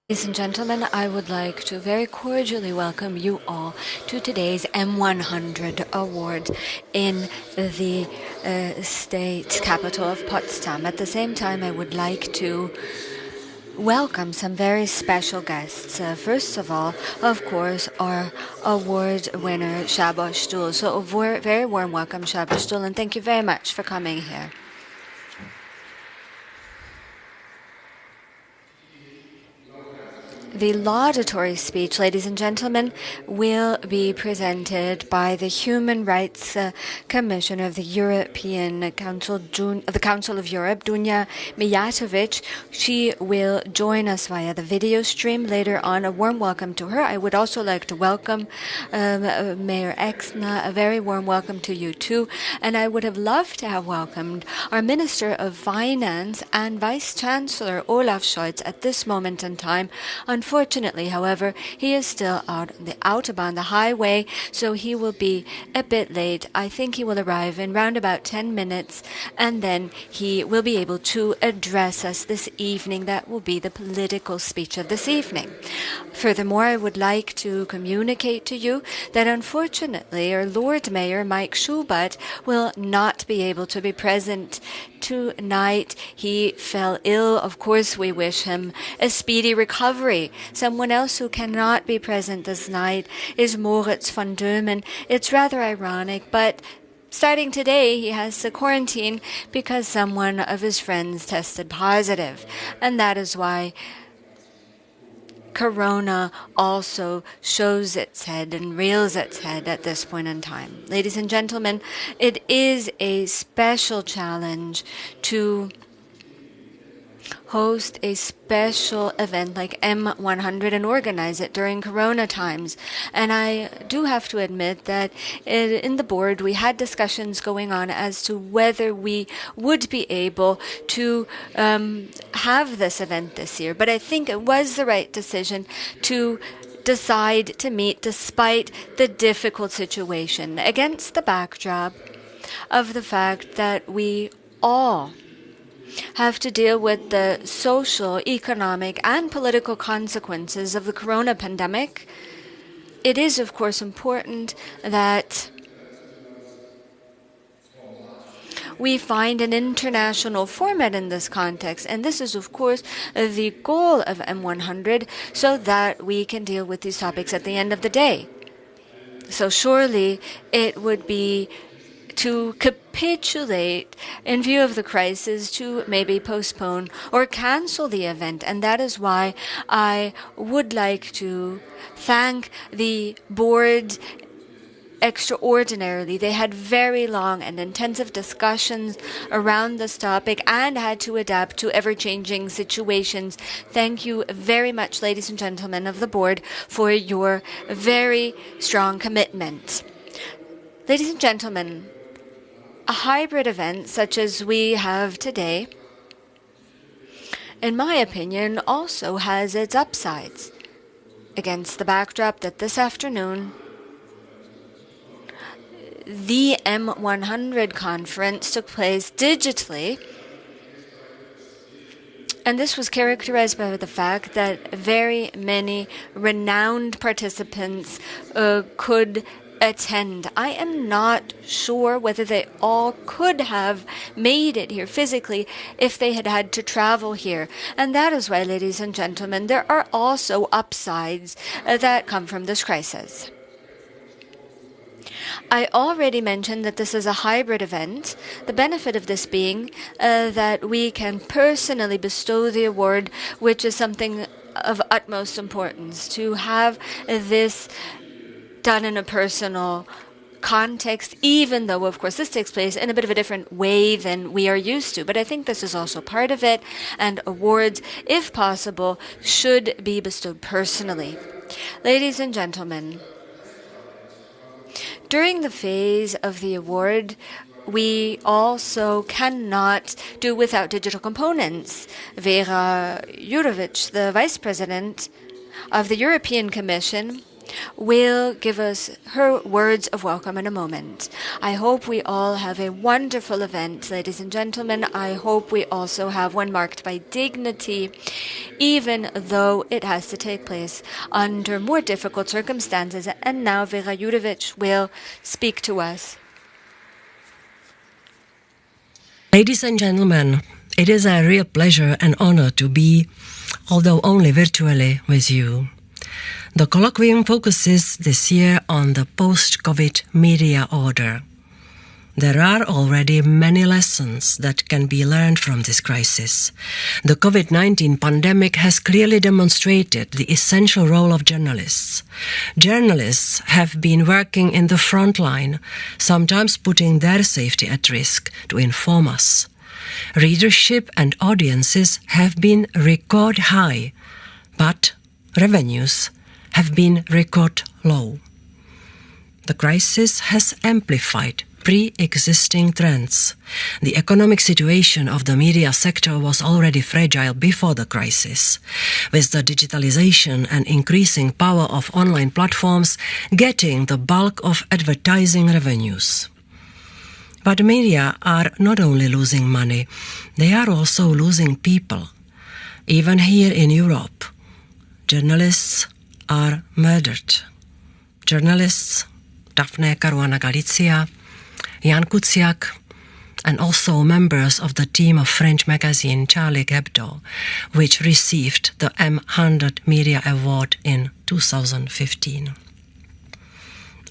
Ladies and gentlemen, I would like to very cordially welcome you all to today's M100 Award in the state capital of Potsdam. At the same time, I would like to welcome some very special guests. First of all, of course, our award winner, Szabolcs Dull. So a very warm welcome, Szabolcs Dull, and thank you very much for coming here. The laudatory speech, ladies and gentlemen, will be presented by the Human Rights Commissioner of the European Council, the Council of Europe, Dunja Mijatovic. She will join us via the video stream later on. A warm welcome to her. I would also like to welcome Mayor Exna. A very warm welcome to you too. And I would have loved to have welcomed our Minister of Finance and Vice Chancellor Olaf Scholz at this moment in time. Unfortunately, however, he is still out on the Autobahn, the highway, so he will be a bit late. I think he will arrive in round about 10 minutes, and then he will be able to address us this evening. That will be the political speech of this evening. Furthermore, I would like to communicate to you that unfortunately our Lord Mayor Mike Schubert will not be able to be present tonight. He fell ill. Of course, we wish him a speedy recovery. Someone else who cannot be present this night is Moritz van Dömen. It's rather ironic, but starting today, he has to quarantine because someone of his friends tested positive. And that is why Corona also shows its head and rears its head at this point in time. Ladies and gentlemen, it is a special challenge to host a special event like M100 and organize it during Corona times. And I do have to admit that in the board we had discussions going on as to whether we would be able to have this event this year. But I think it was the right decision to decide to meet despite the difficult situation, against the backdrop of the fact that we all have to deal with the social, economic, and political consequences of the corona pandemic. It is, of course, important that we find an international format in this context, and this is, of course, the goal of M100, so that we can deal with these topics at the end of the day. So surely it would be to capitulate in view of the crisis to maybe postpone or cancel the event. And that is why I would like to thank the board extraordinarily. They had very long and intensive discussions around this topic and had to adapt to ever-changing situations. Thank you very much, ladies and gentlemen of the board, for your very strong commitment. Ladies and gentlemen, a hybrid event such as we have today, in my opinion, also has its upsides. Against the backdrop that this afternoon, the M100 conference took place digitally, and this was characterized by the fact that very many renowned participants could attend. I am not sure whether they all could have made it here physically if they had had to travel here. And that is why, ladies and gentlemen, there are also upsides that come from this crisis. I already mentioned that this is a hybrid event, the benefit of this being that we can personally bestow the award, which is something of utmost importance, to have this done in a personal context, even though, of course, this takes place in a bit of a different way than we are used to. But I think this is also part of it, and awards, if possible, should be bestowed personally. Ladies and gentlemen, during the phase of the award, we also cannot do without digital components. Věra Jourová, the Vice President of the European Commission, will give us her words of welcome in a moment. I hope we all have a wonderful event, ladies and gentlemen. I hope we also have one marked by dignity, even though it has to take place under more difficult circumstances. And now Věra Jourová will speak to us. Ladies and gentlemen, it is a real pleasure and honor to be, although only virtually, with you. The colloquium focuses this year on the post-COVID media order. There are already many lessons that can be learned from this crisis. The COVID-19 pandemic has clearly demonstrated the essential role of journalists. Journalists have been working in the front line, sometimes putting their safety at risk to inform us. Readership and audiences have been record high, but revenues have been record low. The crisis has amplified pre-existing trends. The economic situation of the media sector was already fragile before the crisis, with the digitalization and increasing power of online platforms getting the bulk of advertising revenues. But media are not only losing money, they are also losing people. Even here in Europe, journalists are murdered. Journalists Daphne Caruana Galizia, Jan Kuciak, and also members of the team of French magazine Charlie Hebdo, which received the M100 Media Award in 2015.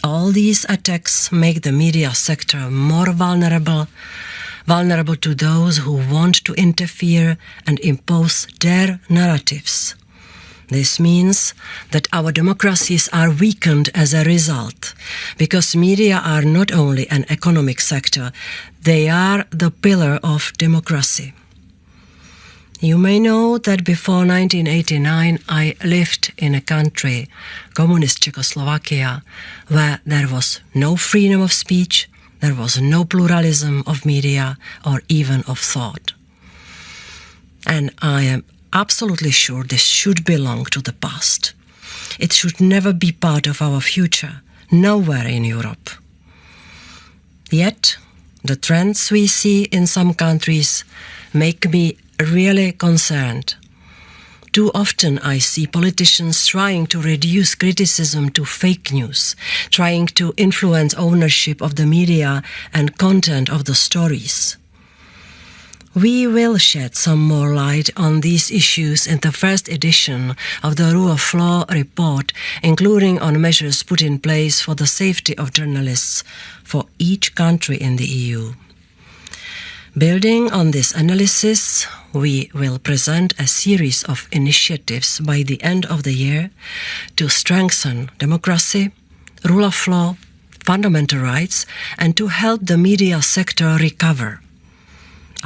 All these attacks make the media sector more vulnerable to those who want to interfere and impose their narratives. This means that our democracies are weakened as a result, because media are not only an economic sector, they are the pillar of democracy. You may know that before 1989 I lived in a country, communist Czechoslovakia, where there was no freedom of speech, there was no pluralism of media or even of thought. And I am absolutely sure this should belong to the past. It should never be part of our future, nowhere in Europe. Yet, the trends we see in some countries make me really concerned. Too often I see politicians trying to reduce criticism to fake news, trying to influence ownership of the media and content of the stories. We will shed some more light on these issues in the first edition of the Rule of Law report, including on measures put in place for the safety of journalists for each country in the EU. Building on this analysis, we will present a series of initiatives by the end of the year to strengthen democracy, rule of law, fundamental rights, and to help the media sector recover.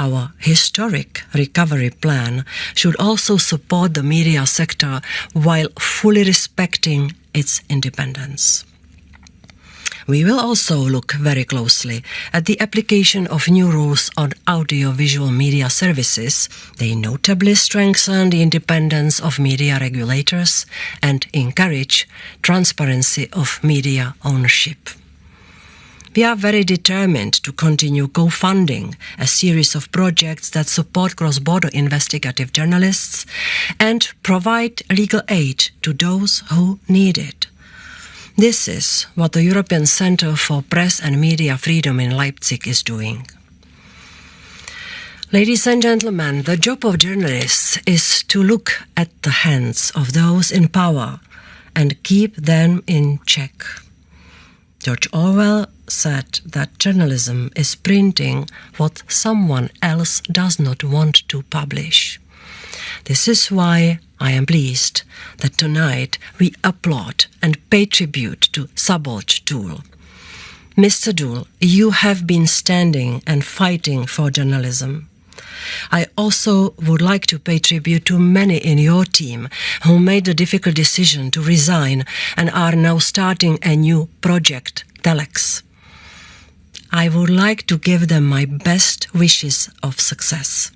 Our historic recovery plan should also support the media sector while fully respecting its independence. We will also look very closely at the application of new rules on audiovisual media services. They notably strengthen the independence of media regulators and encourage transparency of media ownership. We are very determined to continue co-funding a series of projects that support cross-border investigative journalists and provide legal aid to those who need it. This is what the European Centre for Press and Media Freedom in Leipzig is doing. Ladies and gentlemen, the job of journalists is to look at the hands of those in power and keep them in check. George Orwell said that journalism is printing what someone else does not want to publish. This is why I am pleased that tonight we applaud and pay tribute to Szabolcs Dull. Mr. Dull, you have been standing and fighting for journalism. I also would like to pay tribute to many in your team who made the difficult decision to resign and are now starting a new project, Telex. I would like to give them my best wishes of success.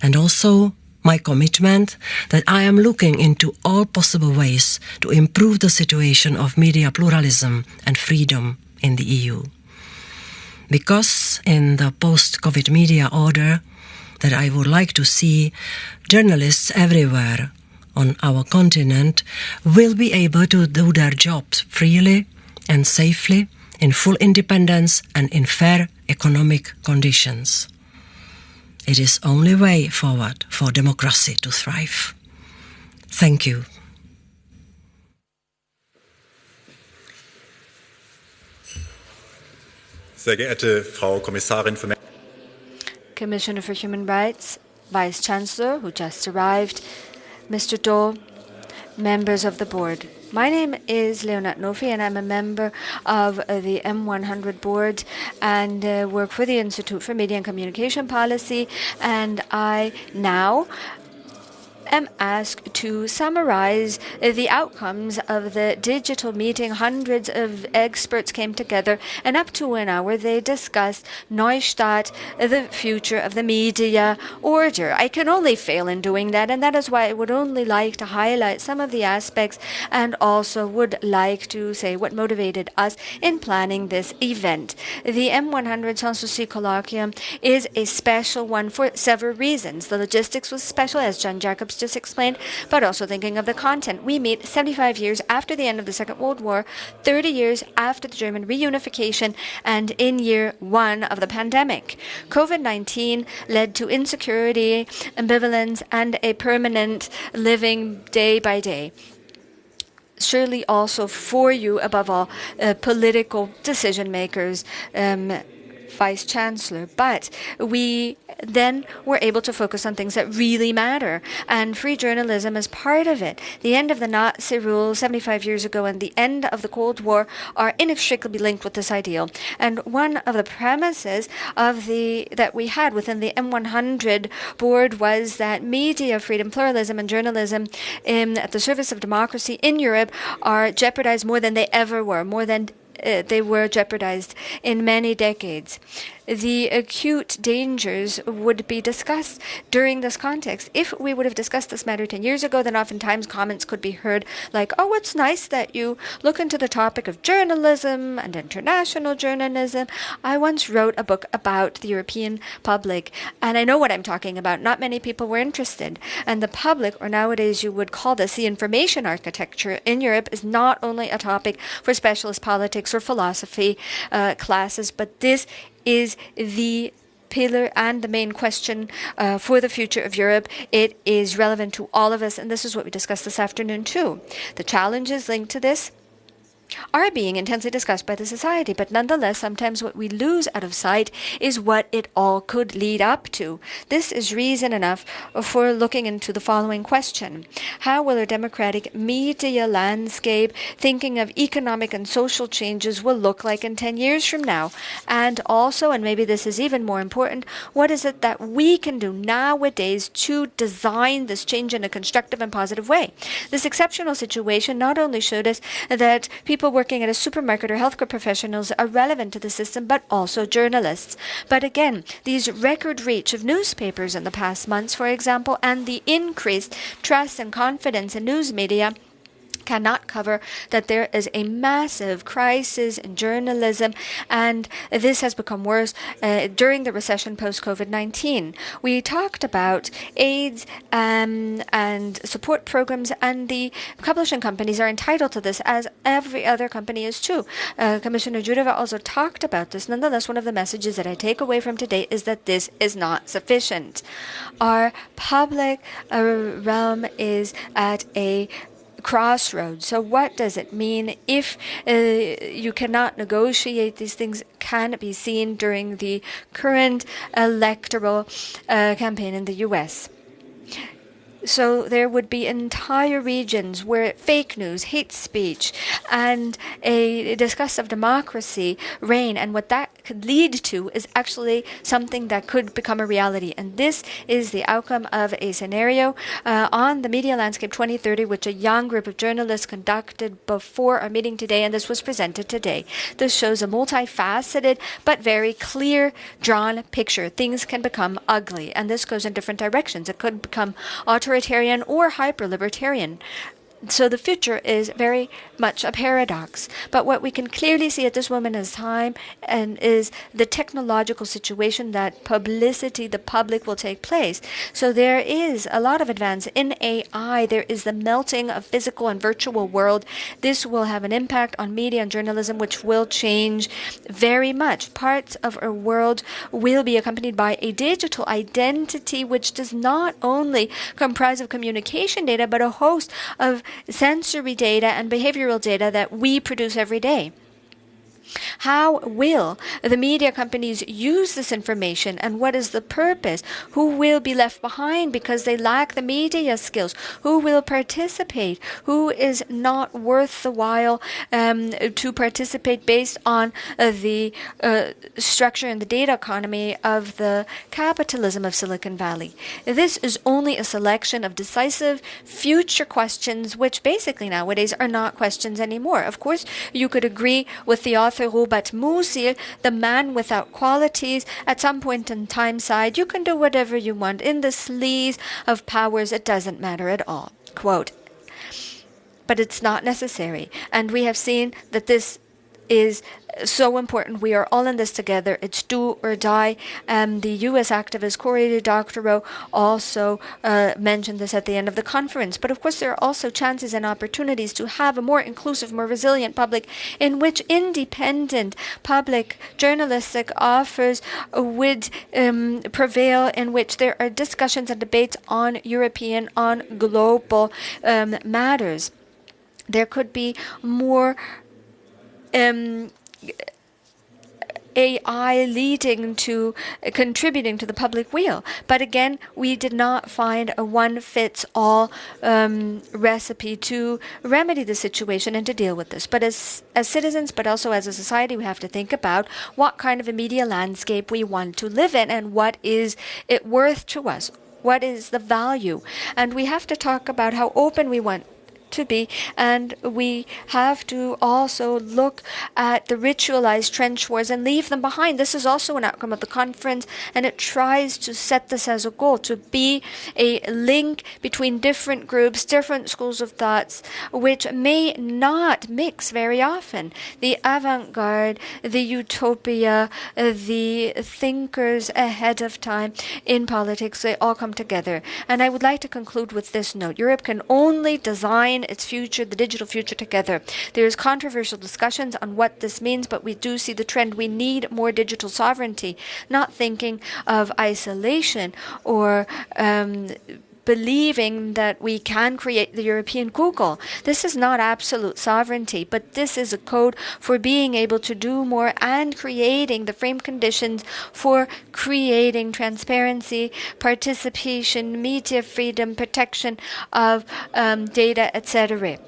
And also my commitment that I am looking into all possible ways to improve the situation of media pluralism and freedom in the EU. Because in the post-COVID media order that I would like to see, journalists everywhere on our continent will be able to do their jobs freely and safely, in full independence and in fair economic conditions. It is the only way forward for democracy to thrive. Thank you. Sehr geehrte Frau Kommissarin für Commissioner for Human Rights, Vice Chancellor, who just arrived, Mr. Dull, members of the board. My name is Leonard Nofi, and I'm a member of the M100 board and work for the Institute for Media and Communication Policy. And I now am asked to summarize the outcomes of the digital meeting. Hundreds of experts came together, and up to an hour they discussed Neustadt, the future of the media order. I can only fail in doing that, and that is why I would only like to highlight some of the aspects and also would like to say what motivated us in planning this event. The M100 Sanssouci Colloquium is a special one for several reasons. The logistics was special, as John Jacobs just explained, but also thinking of the content. We meet 75 years after the end of the Second World War, 30 years after the German reunification, and in year one of the pandemic. COVID-19 led to insecurity, ambivalence, and a permanent living day by day. Surely also for you, above all, political decision makers, Vice Chancellor. But we then were able to focus on things that really matter, and free journalism is part of it. The end of the Nazi rule 75 years ago and the end of the Cold War are inextricably linked with this ideal. And one of the premises of that we had within the M100 board was that media freedom, pluralism, and journalism at the service of democracy in Europe are jeopardized more than they ever were, more than they were jeopardized in many decades. The acute dangers would be discussed during this context. If we would have discussed this matter 10 years ago, then oftentimes comments could be heard like, oh, it's nice that you look into the topic of journalism and international journalism. I once wrote a book about the European public, and I know what I'm talking about. Not many people were interested. And the public, or nowadays you would call this the information architecture in Europe, is not only a topic for specialist politics or philosophy classes, but this is the pillar and the main question for the future of Europe. It is relevant to all of us, and this is what we discussed this afternoon too. The challenges linked to this are being intensely discussed by the society, but nonetheless, sometimes what we lose out of sight is what it all could lead up to. This is reason enough for looking into the following question. How will our democratic media landscape, thinking of economic and social changes, will look like in 10 years from now? And also, and maybe this is even more important, what is it that we can do nowadays to design this change in a constructive and positive way? This exceptional situation not only showed us that people working at a supermarket or healthcare professionals are relevant to the system, but also journalists. But again, these record reach of newspapers in the past months, for example, and the increased trust and confidence in news media cannot cover that there is a massive crisis in journalism, and this has become worse during the recession post-COVID-19. We talked about AIDS and support programs, and the publishing companies are entitled to this, as every other company is too. Commissioner Jourová also talked about this. Nonetheless, one of the messages that I take away from today is that this is not sufficient. Our public realm is at a crossroads. So what does it mean if you cannot negotiate? These things can be seen during the current electoral campaign in the US. So there would be entire regions where fake news, hate speech, and a disgust of democracy reign. And what that could lead to is actually something that could become a reality. And this is the outcome of a scenario on the Media Landscape 2030, which a young group of journalists conducted before our meeting today, and this was presented today. This shows a multifaceted but very clear drawn picture. Things can become ugly, and this goes in different directions. It could become authoritarian or hyper-libertarian. So the future is very much a paradox. But what we can clearly see at this moment in time and is the technological situation that publicity, the public, will take place. So there is a lot of advance in AI. There is the melting of physical and virtual world. This will have an impact on media and journalism, which will change very much. Parts of our world will be accompanied by a digital identity, which does not only comprise of communication data, but a host of sensory data and behavioral data that we produce every day. How will the media companies use this information, and what is the purpose? Who will be left behind because they lack the media skills? Who will participate? Who is not worth the while to participate based on the structure and the data economy of the capitalism of Silicon Valley? This is only a selection of decisive future questions, which basically nowadays are not questions anymore. Of course, you could agree with the author Robert Musil, the man without qualities, at some point in time sighed, "You can do whatever you want in the sleaze of powers, it doesn't matter at all." Quote. But it's not necessary. And we have seen that this is so important. We are all in this together. It's do or die. The U.S. activist Cory Doctorow also mentioned this at the end of the conference. But of course, there are also chances and opportunities to have a more inclusive, more resilient public in which independent public journalistic offers would prevail, in which there are discussions and debates on European, on global matters. There could be more AI leading to contributing to the public weal. But again, we did not find a one-fits-all recipe to remedy the situation and to deal with this. But as citizens, but also as a society, we have to think about what kind of a media landscape we want to live in and what is it worth to us. What is the value? And we have to talk about how open we want to be, and we have to also look at the ritualized trench wars and leave them behind. This is also an outcome of the conference, and it tries to set this as a goal, to be a link between different groups, different schools of thoughts, which may not mix very often. The avant-garde, the utopia, the thinkers ahead of time in politics, they all come together. And I would like to conclude with this note. Europe can only design its future, the digital future, together. There is controversial discussions on what this means, but we do see the trend. We need more digital sovereignty, not thinking of isolation or believing that we can create the European Google. This is not absolute sovereignty, but this is a code for being able to do more and creating the frame conditions for creating transparency, participation, media freedom, protection of data, etc.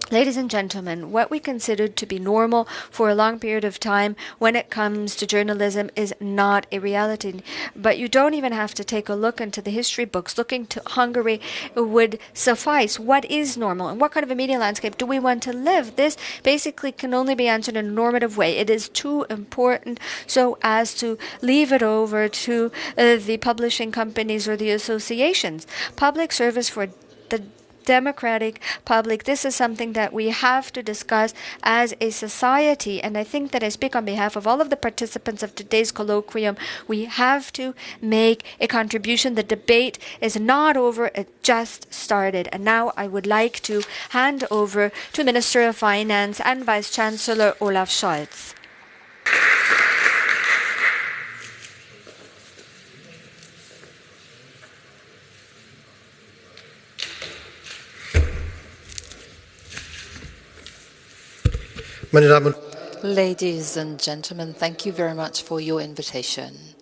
Ladies and gentlemen, what we considered to be normal for a long period of time when it comes to journalism is not a reality. But you don't even have to take a look into the history books. Looking to Hungary would suffice. What is normal? And what kind of a media landscape do we want to live? This basically can only be answered in a normative way. It is too important so as to leave it over to the publishing companies or the associations. Public service for the democratic public. This is something that we have to discuss as a society, and I think that I speak on behalf of all of the participants of today's colloquium. We have to make a contribution. The debate is not over, it just started. And now I would like to hand over to Minister of Finance and Vice Chancellor Olaf Scholz. Ladies and gentlemen, thank you very much for your invitation.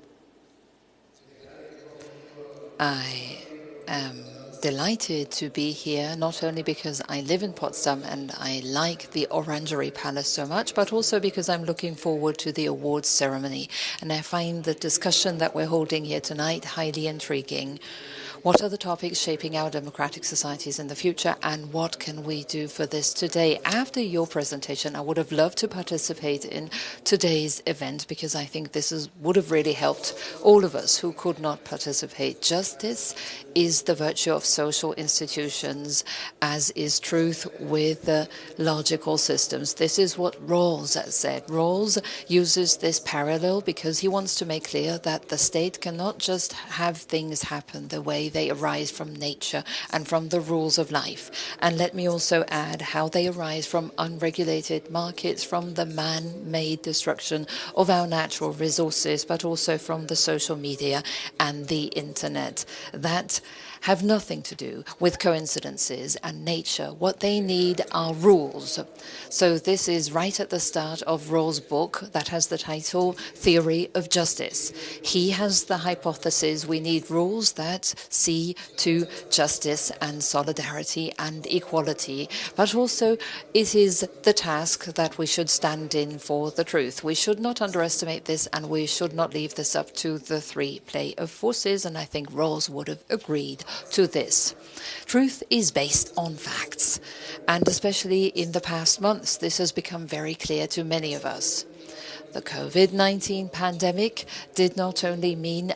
I am delighted to be here, not only because I live in Potsdam and I like the Orangery Palace so much, but also because I'm looking forward to the awards ceremony. And I find the discussion that we're holding here tonight highly intriguing. What are the topics shaping our democratic societies in the future, and what can we do for this today? After your presentation, I would have loved to participate in today's event because I think would have really helped all of us who could not participate. Justice is the virtue of social institutions, as is truth with logical systems. This is what Rawls said. Rawls uses this parallel because he wants to make clear that the state cannot just have things happen the way they arise from nature and from the rules of life. And let me also add how they arise from unregulated markets, from the man-made destruction of our natural resources, but also from the social media and the internet that have nothing to do with coincidences and nature. What they need are rules. So this is right at the start of Rawls' book that has the title Theory of Justice. He has the hypothesis we need rules that see to justice and solidarity and equality, but also it is the task that we should stand in for the truth. We should not underestimate this, and we should not leave this up to the free play of forces, and I think Rawls would have agreed to this. Truth is based on facts, and especially in the past months, this has become very clear to many of us. The COVID-19 pandemic did not only mean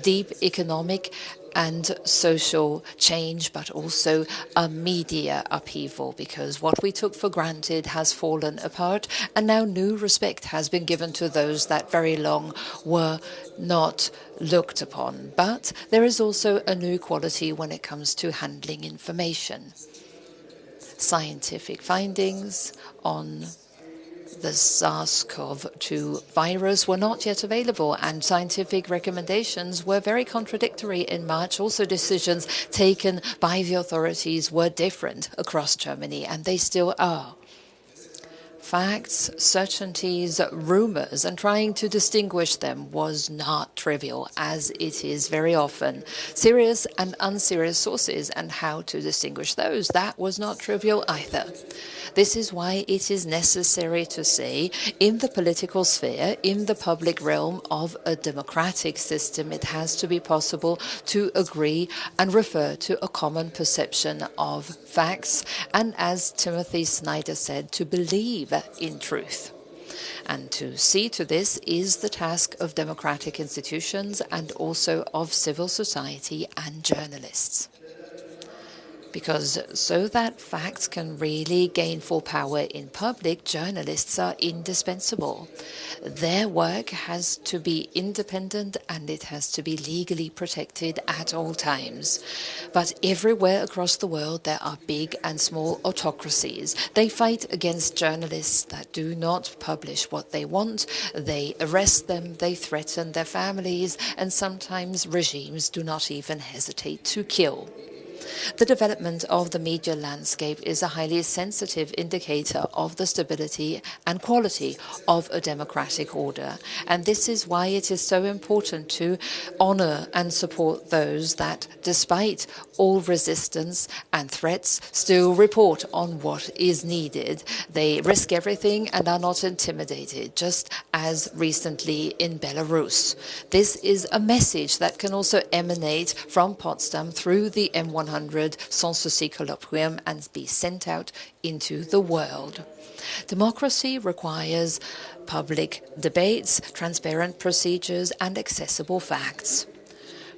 deep economic and social change, but also a media upheaval, because what we took for granted has fallen apart, and now new respect has been given to those that very long were not looked upon. But there is also a new quality when it comes to handling information. Scientific findings on the SARS-CoV-2 virus were not yet available, and scientific recommendations were very contradictory in March. Also, decisions taken by the authorities were different across Germany, and they still are. Facts, certainties, rumors, and trying to distinguish them was not trivial, as it is very often. Serious and unserious sources and how to distinguish those, that was not trivial either. This is why it is necessary to say, in the political sphere, in the public realm of a democratic system, it has to be possible to agree and refer to a common perception of facts, and as Timothy Snyder said, to believe in truth. And to see to this is the task of democratic institutions and also of civil society and journalists. Because so that facts can really gain full power in public, journalists are indispensable. Their work has to be independent and it has to be legally protected at all times. But everywhere across the world there are big and small autocracies. They fight against journalists that do not publish what they want. They arrest them, they threaten their families, and sometimes regimes do not even hesitate to kill. The development of the media landscape is a highly sensitive indicator of the stability and quality of a democratic order. And this is why it is so important to honor and support those that, despite all resistance and threats, still report on what is needed. They risk everything and are not intimidated, just as recently in Belarus. This is a message that can also emanate from Potsdam through the M100 Sanssouci Colloquium and be sent out into the world. Democracy requires public debates, transparent procedures, and accessible facts,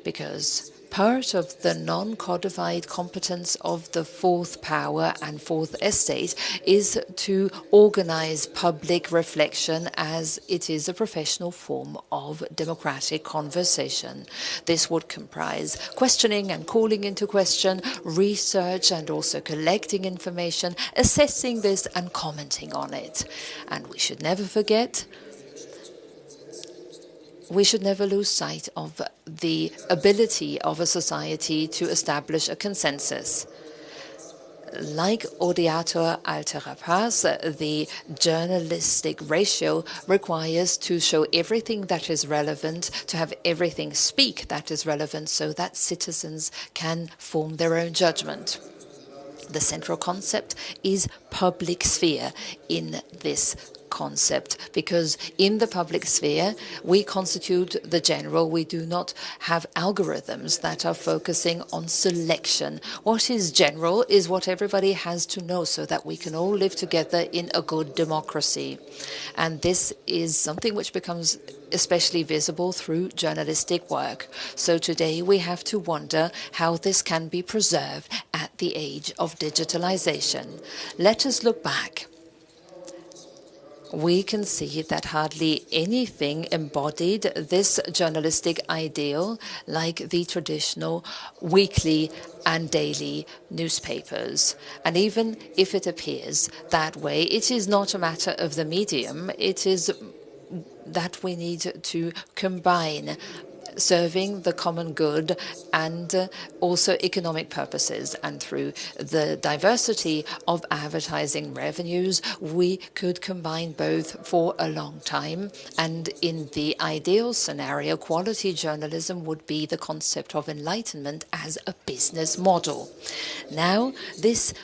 because part of the non-codified competence of the fourth power and fourth estate is to organize public reflection, as it is a professional form of democratic conversation. This would comprise questioning and calling into question, research and also collecting information, assessing this and commenting on it. And we should never forget, we should never lose sight of the ability of a society to establish a consensus. Like audiatur altera pars, the journalistic ratio requires to show everything that is relevant, to have everything speak that is relevant, so that citizens can form their own judgment. The central concept is public sphere in this concept, because in the public sphere we constitute the general. We do not have algorithms that are focusing on selection. What is general is what everybody has to know, so that we can all live together in a good democracy. And this is something which becomes especially visible through journalistic work. So today we have to wonder how this can be preserved at the age of digitalization. Let us look back. We can see that hardly anything embodied this journalistic ideal like the traditional weekly and daily newspapers. And even if it appears that way, it is not a matter of the medium, it is that we need to combine serving the common good and also economic purposes. And through the diversity of advertising revenues, we could combine both for a long time. And in the ideal scenario, quality journalism would be the concept of enlightenment as a business model. Now, this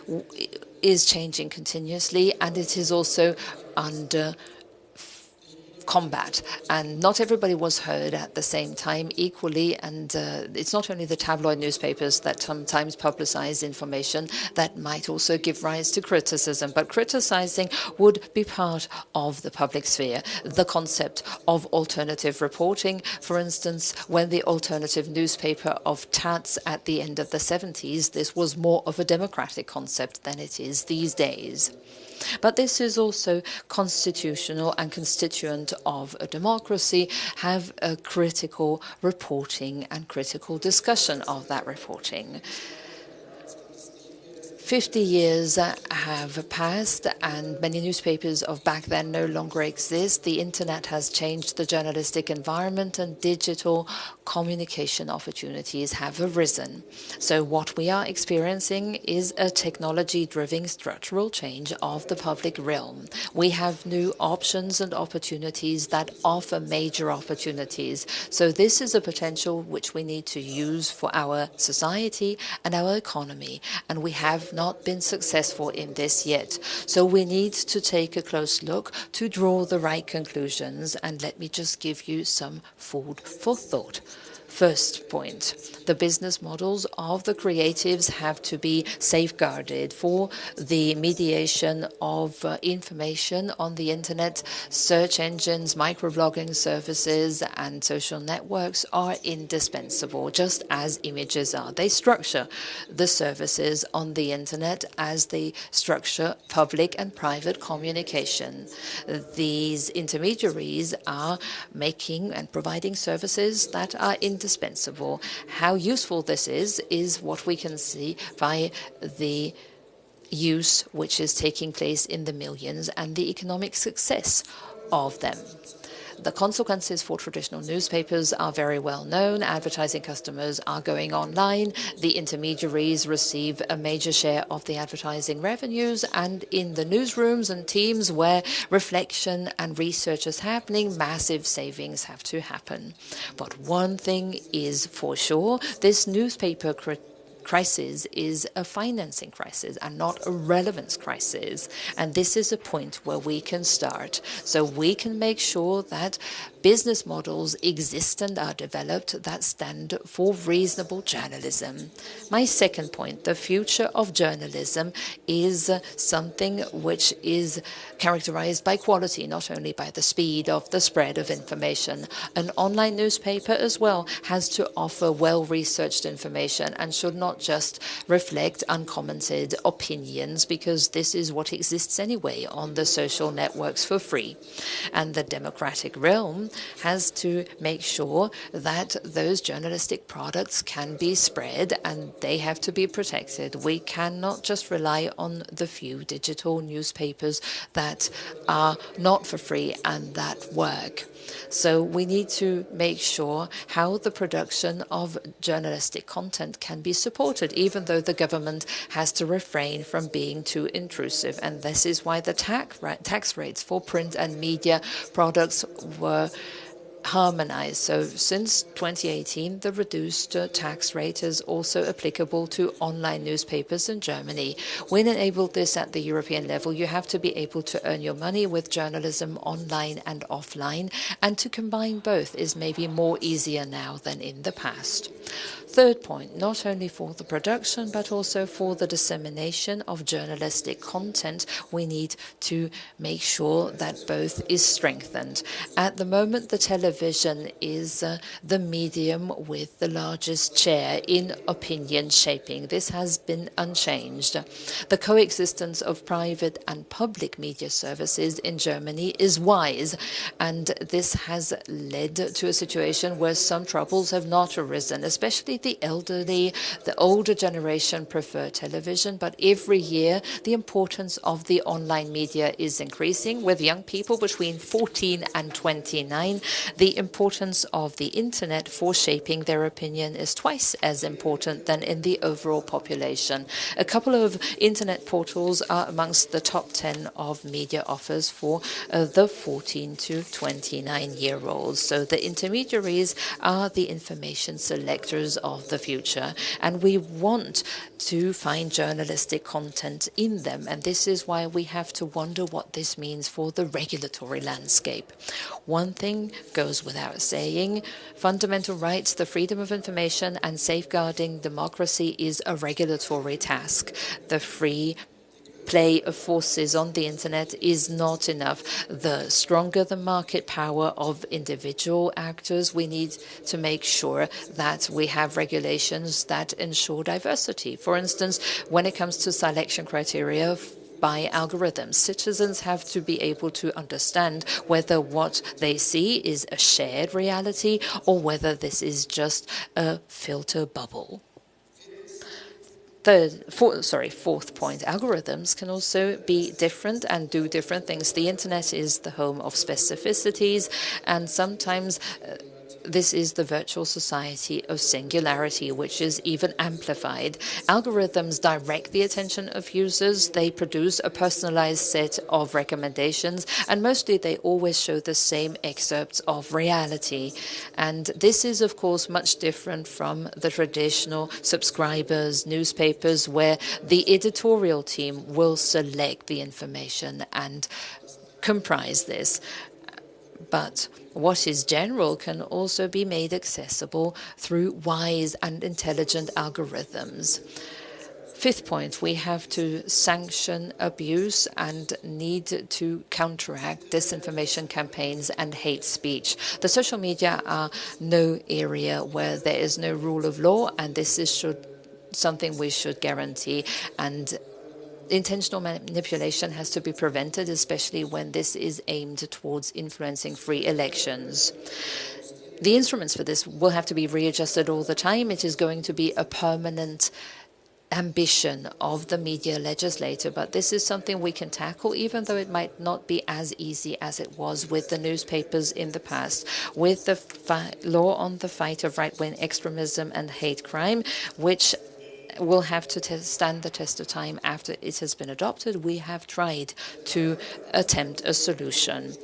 is changing continuously, and it is also under combat, and not everybody was heard at the same time equally. And it's not only the tabloid newspapers that sometimes publicize information that might also give rise to criticism, but criticizing would be part of the public sphere. The concept of alternative reporting, for instance, when the alternative newspaper of Taz at the end of the 70s, this was more of a democratic concept than it is these days. But this is also constitutional and constituent of a democracy, have a critical reporting and critical discussion of that reporting. 50 years have passed, and many newspapers of back then no longer exist. The internet has changed the journalistic environment, and digital communication opportunities have arisen. So what we are experiencing is a technology-driven structural change of the public realm. We have new options and opportunities that offer major opportunities. So this is a potential which we need to use for our society and our economy, and we have not been successful in this yet. So we need to take a close look to draw the right conclusions, and let me just give you some food for thought. First point, the business models of the creatives have to be safeguarded for the mediation of information on the internet. Search engines, microblogging services, and social networks are indispensable, just as images are. They structure the services on the internet as they structure public and private communication. These intermediaries are making and providing services that are indispensable. How useful this is what we can see by the use which is taking place in the millions and the economic success of them. The consequences for traditional newspapers are very well known. Advertising customers are going online. The intermediaries receive a major share of the advertising revenues. And in the newsrooms and teams where reflection and research is happening, massive savings have to happen. But one thing is for sure, this newspaper crisis is a financing crisis and not a relevance crisis. And this is a point where we can start. So we can make sure that business models exist and are developed that stand for reasonable journalism. My second point, the future of journalism is something which is characterized by quality, not only by the speed of the spread of information. An online newspaper as well has to offer well-researched information and should not just reflect uncommented opinions, because this is what exists anyway on the social networks for free. And the democratic realm has to make sure that those journalistic products can be spread and they have to be protected. We cannot just rely on the few digital newspapers that are not for free and that work. So we need to make sure how the production of journalistic content can be supported. supported, even though the government has to refrain from being too intrusive. And this is why the tax rates for print and media products were harmonized. So since 2018, the reduced tax rate is also applicable to online newspapers in Germany. When enabled this at the European level, you have to be able to earn your money with journalism online and offline, and to combine both is maybe more easier now than in the past. Third point, not only for the production but also for the dissemination of journalistic content, we need to make sure that both is strengthened. At the moment, the television is the medium with the largest share in opinion shaping. This has been unchanged. The coexistence of private and public media services in Germany is wise, and this has led to a situation where some troubles have not arisen, especially the elderly. The older generation prefer television, but every year the importance of the online media is increasing. With young people between 14 and 29, the importance of the internet for shaping their opinion is twice as important than in the overall population. A couple of internet portals are amongst the top 10 of media offers for the 14 to 29-year-olds. So the intermediaries are the information selectors of the future, and we want to find journalistic content in them, and this is why we have to wonder what this means for the regulatory landscape. One thing goes without saying: fundamental rights, the freedom of information, and safeguarding democracy is a regulatory task. The free play of forces on the internet is not enough. The stronger the market power of individual actors, we need to make sure that we have regulations that ensure diversity. For instance, when it comes to selection criteria by algorithms, citizens have to be able to understand whether what they see is a shared reality or whether this is just a filter bubble. Fourth point, algorithms can also be different and do different things. The internet is the home of specificities, and sometimes this is the virtual society of singularity, which is even amplified. Algorithms direct the attention of users. They produce a personalized set of recommendations, and mostly they always show the same excerpts of reality. And this is, of course, much different from the traditional subscribers, newspapers, where the editorial team will select the information and comprise this. But what is general can also be made accessible through wise and intelligent algorithms. Fifth point, we have to sanction abuse and need to counteract disinformation campaigns and hate speech. The social media are no area where there is no rule of law, and this is something we should guarantee. And intentional manipulation has to be prevented, especially when this is aimed towards influencing free elections. The instruments for this will have to be readjusted all the time. It is going to be a permanent ambition of the media legislator, but this is something we can tackle, even though it might not be as easy as it was with the newspapers in the past. With the law on the fight of right-wing extremism and hate crime, which will have to stand the test of time after it has been adopted, we have tried to attempt a solution.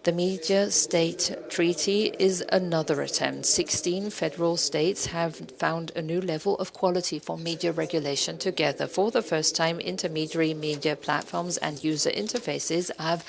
The Media State Treaty is another attempt. 16 federal states have found a new level of quality for media regulation together. For the first time, intermediary media platforms and user interfaces have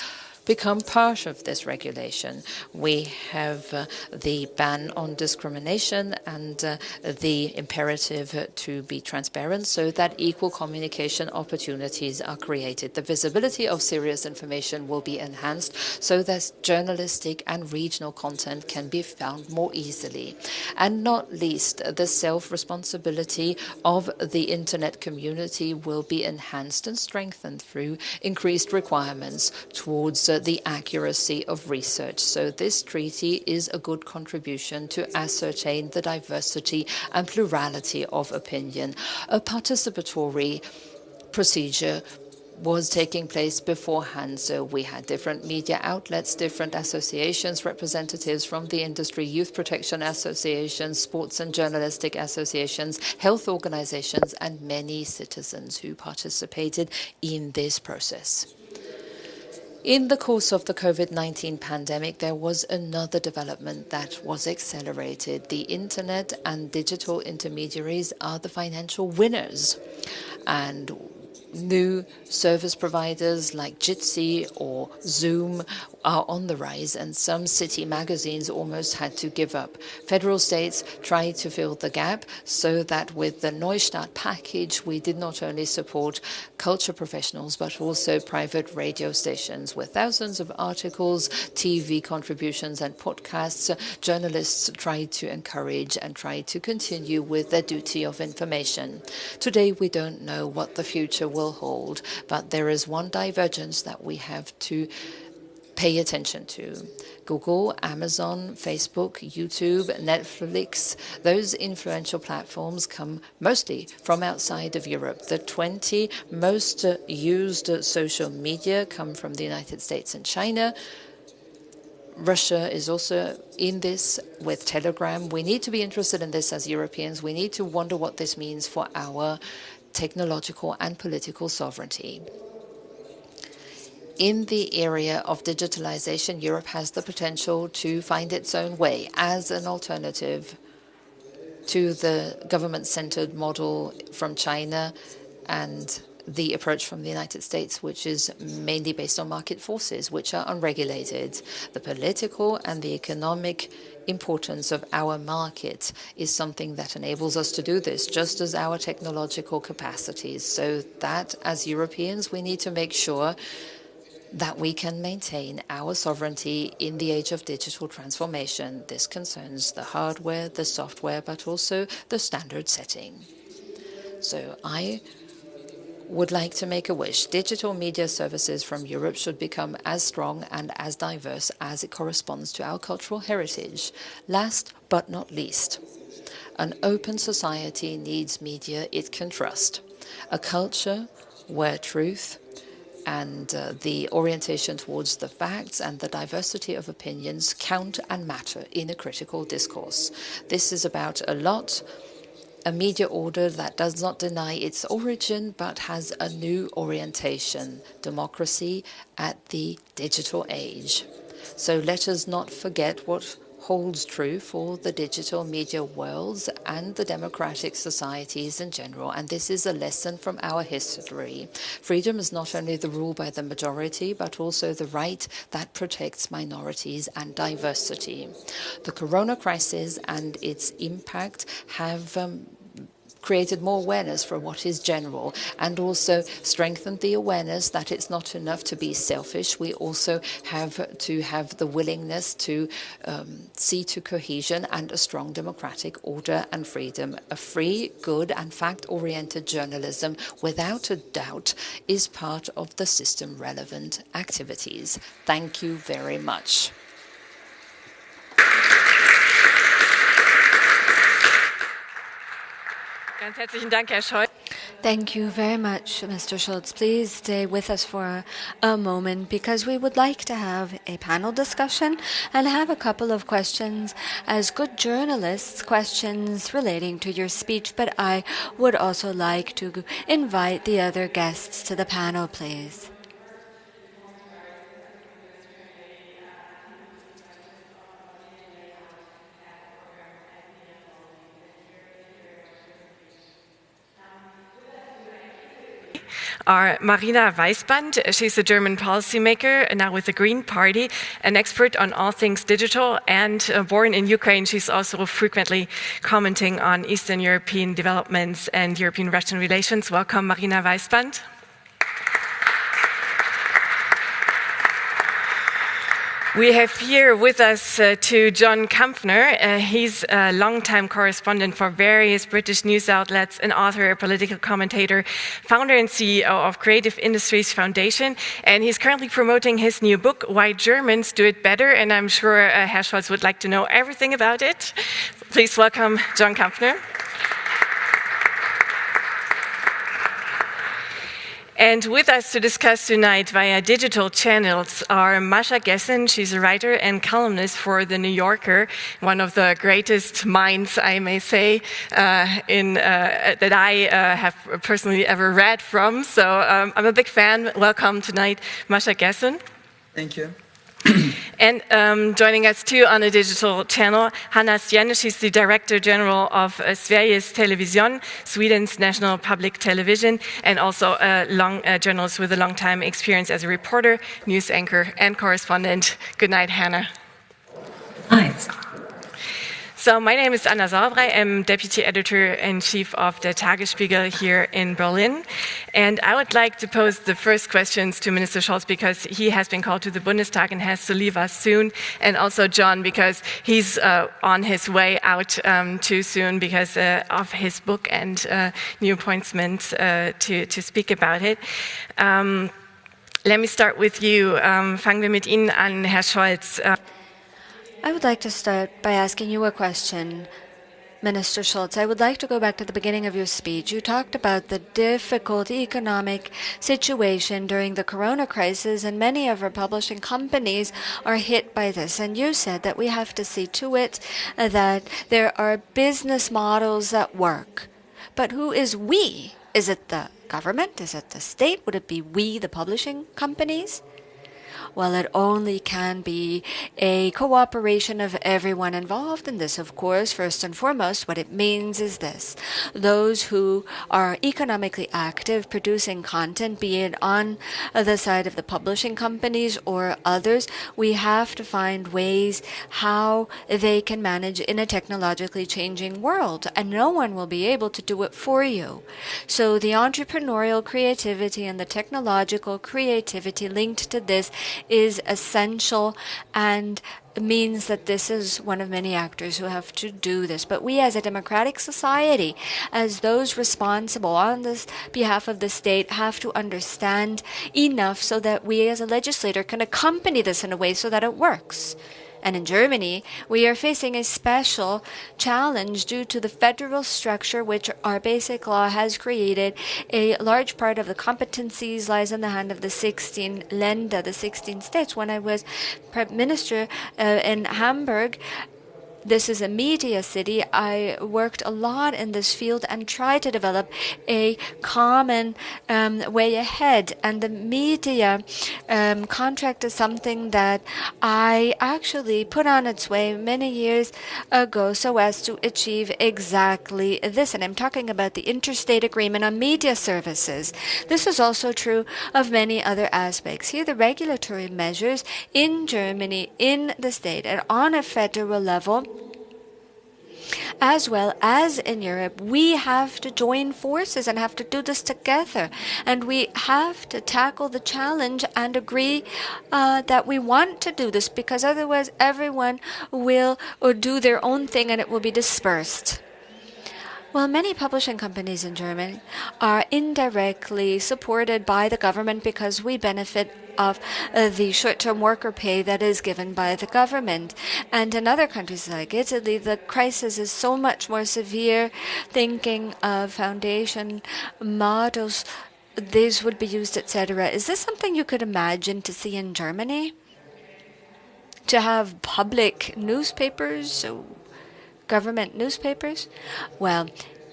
become part of this regulation. We have the ban on discrimination and the imperative to be transparent so that equal communication opportunities are created. The visibility of serious information will be enhanced so that journalistic and regional content can be found more easily. And not least, the self-responsibility of the internet community will be enhanced and strengthened through increased requirements towards the accuracy of research. So this treaty is a good contribution to ascertain the diversity and plurality of opinion. A participatory procedure was taking place beforehand. So we had different media outlets, different associations, representatives from the industry, youth protection associations, sports and journalistic associations, health organizations, and many citizens who participated in this process. In the course of the COVID-19 pandemic, there was another development that was accelerated. The internet and digital intermediaries are the financial winners, and new service providers like Jitsi or Zoom are on the rise, and some city magazines almost had to give up. Federal states tried to fill the gap so that with the Neustart package, we did not only support culture professionals, but also private radio stations. With thousands of articles, TV contributions, and podcasts, journalists tried to encourage and tried to continue with their duty of information. Today, we don't know what the future will hold, but there is one divergence that we have to pay attention to. Google, Amazon, Facebook, YouTube, Netflix, those influential platforms come mostly from outside of Europe. The 20 most used social media come from the United States and China. Russia is also in this with Telegram. We need to be interested in this as Europeans. We need to wonder what this means for our technological and political sovereignty. In the area of digitalization, Europe has the potential to find its own way as an alternative to the government-centered model from China and the approach from the United States, which is mainly based on market forces, which are unregulated. The political and the economic importance of our market is something that enables us to do this, just as our technological capacities, so that as Europeans, we need to make sure that we can maintain our sovereignty in the age of digital transformation. This concerns the hardware, the software, but also the standard setting. So I would like to make a wish. Digital media services from Europe should become as strong and as diverse as it corresponds to our cultural heritage. Last but not least, an open society needs media it can trust. A culture where truth and the orientation towards the facts and the diversity of opinions count and matter in a critical discourse. This is about a media order that does not deny its origin but has a new orientation, democracy at the digital age. So let us not forget what holds true for the digital media worlds and the democratic societies in general. And this is a lesson from our history. Freedom is not only the rule by the majority, but also the right that protects minorities and diversity. The corona crisis and its impact have created more awareness for what is general and also strengthened the awareness that it's not enough to be selfish. We also have to have the willingness to see to cohesion and a strong democratic order and freedom. A free, good and fact-oriented journalism, without a doubt, is part of the system-relevant activities. Thank you very much. Thank you very much, Mr. Schulz. Please stay with us for a moment because we would like to have a panel discussion and have a couple of questions as good journalists, questions relating to your speech, but I would also like to invite the other guests to the panel, please. Are Marina Weisband. She's a German policymaker, now with the Green Party, an expert on all things digital, and born in Ukraine. She's also frequently commenting on Eastern European developments and European-Russian relations. Welcome, Marina Weisband. We have here with us to John Kampfner. He's a longtime correspondent for various British news outlets, an author, a political commentator, founder and CEO of Creative Industries Foundation, and he's currently promoting his new book, Why Germans Do It Better, and I'm sure Herr Scholz would like to know everything about it. Please welcome John Kampfner. And with us to discuss tonight via digital channels are Masha Gessen. She's a writer and columnist for The New Yorker, one of the greatest minds, I may say, that I have personally ever read from. So I'm a big fan. Welcome tonight, Masha Gessen. Thank you. And joining us too on a digital channel, Hanna Stjerne. She's the Director General of Sveriges Television, Sweden's national public television, and also a journalist with a long time experience as a reporter, news anchor, and correspondent. Good night, Hanna. Hi. So my name is Anna Sauerbrei. I'm Deputy Editor-in-Chief of the Tagesspiegel here in Berlin. And I would like to pose the first questions to Minister Scholz because he has been called to the Bundestag and has to leave us soon. And also John because he's on his way out too soon because of his book and new appointments to speak about it. Let me start with you. Fangen wir mit Ihnen an, Herr Scholz. I would like to start by asking you a question, Minister Scholz. I would like to go back to the beginning of your speech. You talked about the difficult economic situation during the corona crisis, and many of our publishing companies are hit by this. And you said that we have to see to it that there are business models that work. But who is we? Is it the government? Is it the state? Would it be we, the publishing companies? Well, it only can be a cooperation of everyone involved in this, of course. First and foremost, what it means is this. Those who are economically active, producing content, be it on the side of the publishing companies or others, we have to find ways how they can manage in a technologically changing world, and no one will be able to do it for you. So the entrepreneurial creativity and the technological creativity linked to this is essential and means that this is one of many actors who have to do this. But we as a democratic society, as those responsible on this behalf of the state, have to understand enough so that we as a legislator can accompany this in a way so that it works. And in Germany, we are facing a special challenge due to the federal structure, which our basic law has created. A large part of the competencies lies in the hand of the 16 Länder, the 16 states. When I was Prime Minister in Hamburg, this is a media city. I worked a lot in this field and tried to develop a common way ahead. And the media contract is something that I actually put on its way many years ago so as to achieve exactly this. And I'm talking about the interstate agreement on media services. This is also true of many other aspects. Here, the regulatory measures in Germany, in the state, and on a federal level, as well as in Europe, we have to join forces and have to do this together. And we have to tackle the challenge and agree that we want to do this, because otherwise everyone will do their own thing and it will be dispersed. Well, many publishing companies in Germany are indirectly supported by the government because we benefit of the short-term worker pay that is given by the government. And in other countries like Italy, the crisis is so much more severe. Thinking of foundation models, these would be used, etc. Is this something you could imagine to see in Germany? To have public newspapers, so government newspapers? Well,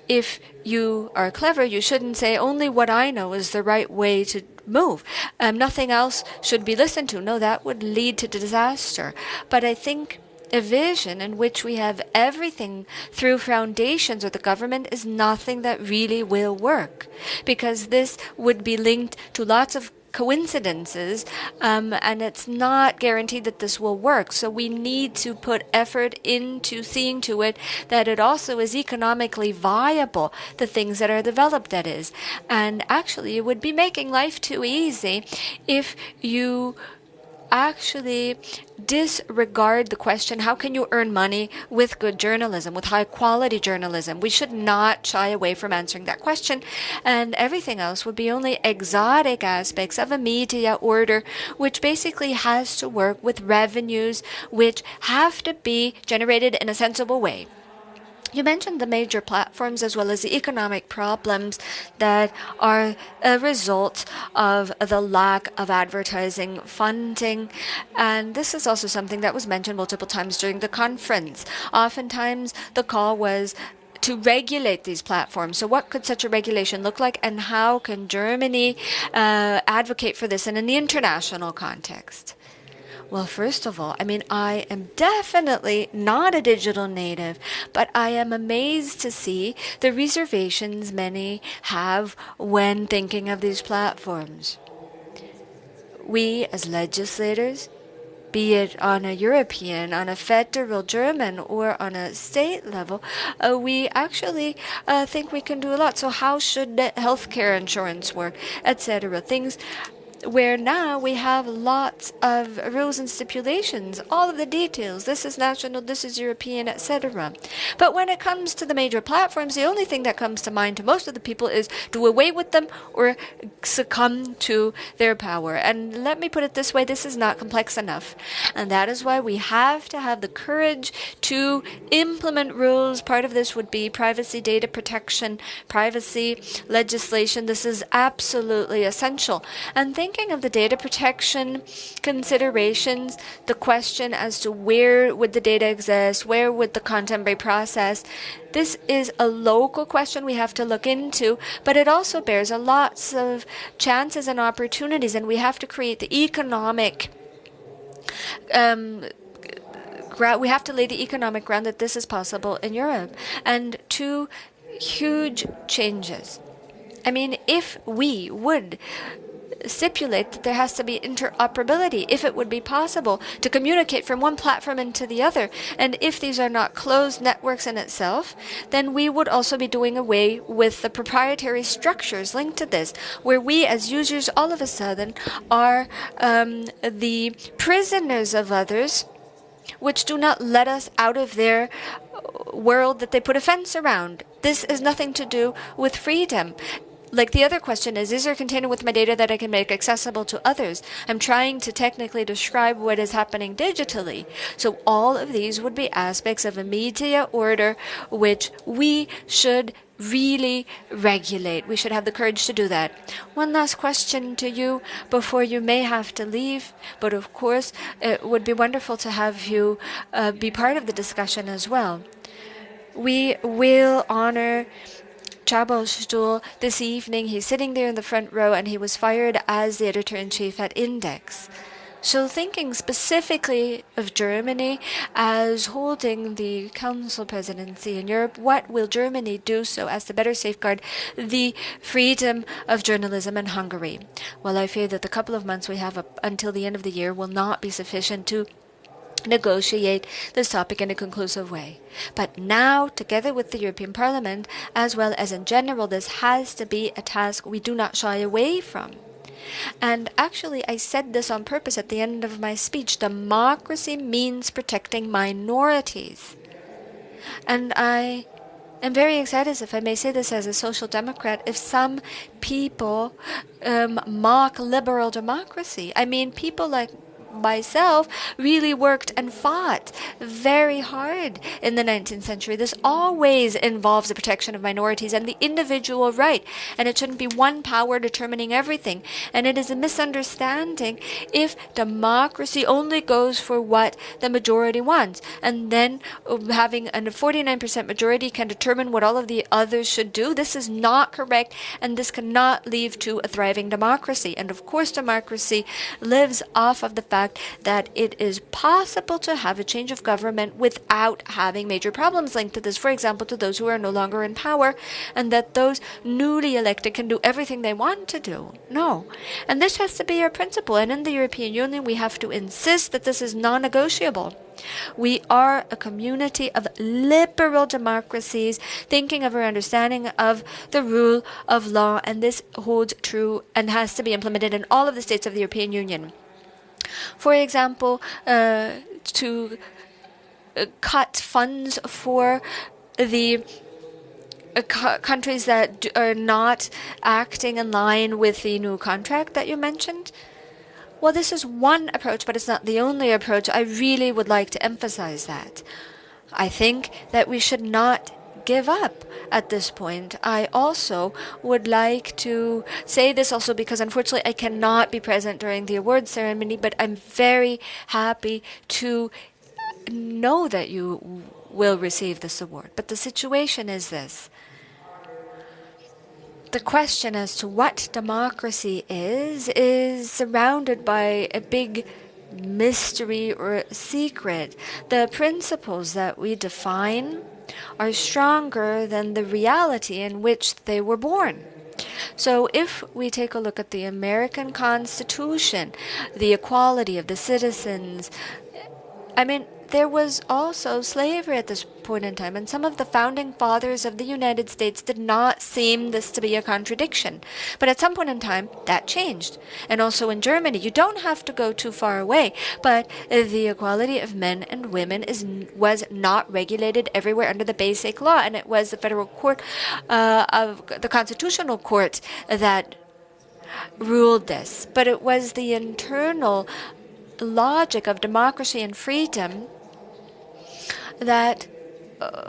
if you are clever, you shouldn't say only what I know is the right way to move. Nothing else should be listened to. No, that would lead to disaster. But I think a vision in which we have everything through foundations or the government is nothing that really will work, because this would be linked to lots of coincidences, and it's not guaranteed that this will work. So we need to put effort into seeing to it that it also is economically viable, the things that are developed, that is. And actually, it would be making life too easy if you actually disregard the question, how can you earn money with good journalism, with high quality journalism? We should not shy away from answering that question, and everything else would be only exotic aspects of a media order, which basically has to work with revenues which have to be generated in a sensible way. You mentioned the major platforms as well as the economic problems that are a result of the lack of advertising funding. And this is also something that was mentioned multiple times during the conference. Oftentimes, the call was to regulate these platforms. So what could such a regulation look like, and how can Germany advocate for this in an international context? Well, first of all, I am definitely not a digital native, but I am amazed to see the reservations many have when thinking of these platforms. We, as legislators, be it on a European, on a federal German, or on a state level, we actually think we can do a lot. So how should healthcare insurance work, etc.? Things where now we have lots of rules and stipulations, all of the details. This is national, this is European, etc. But when it comes to the major platforms, the only thing that comes to mind to most of the people is do away with them or succumb to their power. And let me put it this way, this is not complex enough. And that is why we have to have the courage to implement rules. Part of this would be privacy, data protection, privacy legislation. This is absolutely essential. And thinking of the data protection considerations, the question as to where would the data exist, where would the content be processed, this is a local question we have to look into, but it also bears a lots of chances and opportunities, and we have to create the economic we have to lay the economic ground that this is possible in Europe. And two huge changes. If we would stipulate that there has to be interoperability, if it would be possible to communicate from one platform into the other, and if these are not closed networks in itself, then we would also be doing away with the proprietary structures linked to this, where we as users all of a sudden are the prisoners of others, which do not let us out of their world that they put a fence around. This is nothing to do with freedom. Like the other question is there a container with my data that I can make accessible to others? I'm trying to technically describe what is happening digitally. So all of these would be aspects of a media order which we should really regulate. We should have the courage to do that. One last question to you before you may have to leave, but of course it would be wonderful to have you be part of the discussion as well. We will honor Szabolcs Dull this evening. He's sitting there in the front row, and he was fired as the editor-in-chief at Index. So thinking specifically of Germany as holding the Council presidency in Europe, what will Germany do so as to better safeguard the freedom of journalism in Hungary? Well, I fear that the couple of months we have up until the end of the year will not be sufficient to negotiate this topic in a conclusive way. But now, together with the European Parliament, as well as in general, this has to be a task we do not shy away from. And actually, I said this on purpose at the end of my speech. Democracy means protecting minorities. And I am very excited, if I may say this as a social democrat, if some people mock liberal democracy. People like myself really worked and fought very hard in the 19th century. This always involves the protection of minorities and the individual right, and it shouldn't be one power determining everything. And it is a misunderstanding if democracy only goes for what the majority wants, and then having a 49% majority can determine what all of the others should do. This is not correct, and this cannot lead to a thriving democracy. And of course, democracy lives off of the fact that it is possible to have a change of government without having major problems linked to this, for example, to those who are no longer in power, and that those newly elected can do everything they want to do. No. And this has to be our principle. And in the European Union, we have to insist that this is non-negotiable. We are a community of liberal democracies, thinking of our understanding of the rule of law, and this holds true and has to be implemented in all of the states of the European Union. For example, to cut funds for the countries that are not acting in line with the new contract that you mentioned. Well, this is one approach, but it's not the only approach. I really would like to emphasize that. I think that we should not give up at this point. I also would like to say this also because unfortunately I cannot be present during the award ceremony, but I'm very happy to know that you will receive this award. But the situation is this. The question as to what democracy is surrounded by a big mystery or secret. The principles that we define are stronger than the reality in which they were born. So if we take a look at the American Constitution, the equality of the citizens, there was also slavery at this point in time, and some of the founding fathers of the United States did not seem this to be a contradiction. But at some point in time, that changed. And also in Germany, you don't have to go too far away, but the equality of men and women was not regulated everywhere under the Basic Law, and it was the federal court of the Constitutional Court that ruled this. But it was the internal logic of democracy and freedom that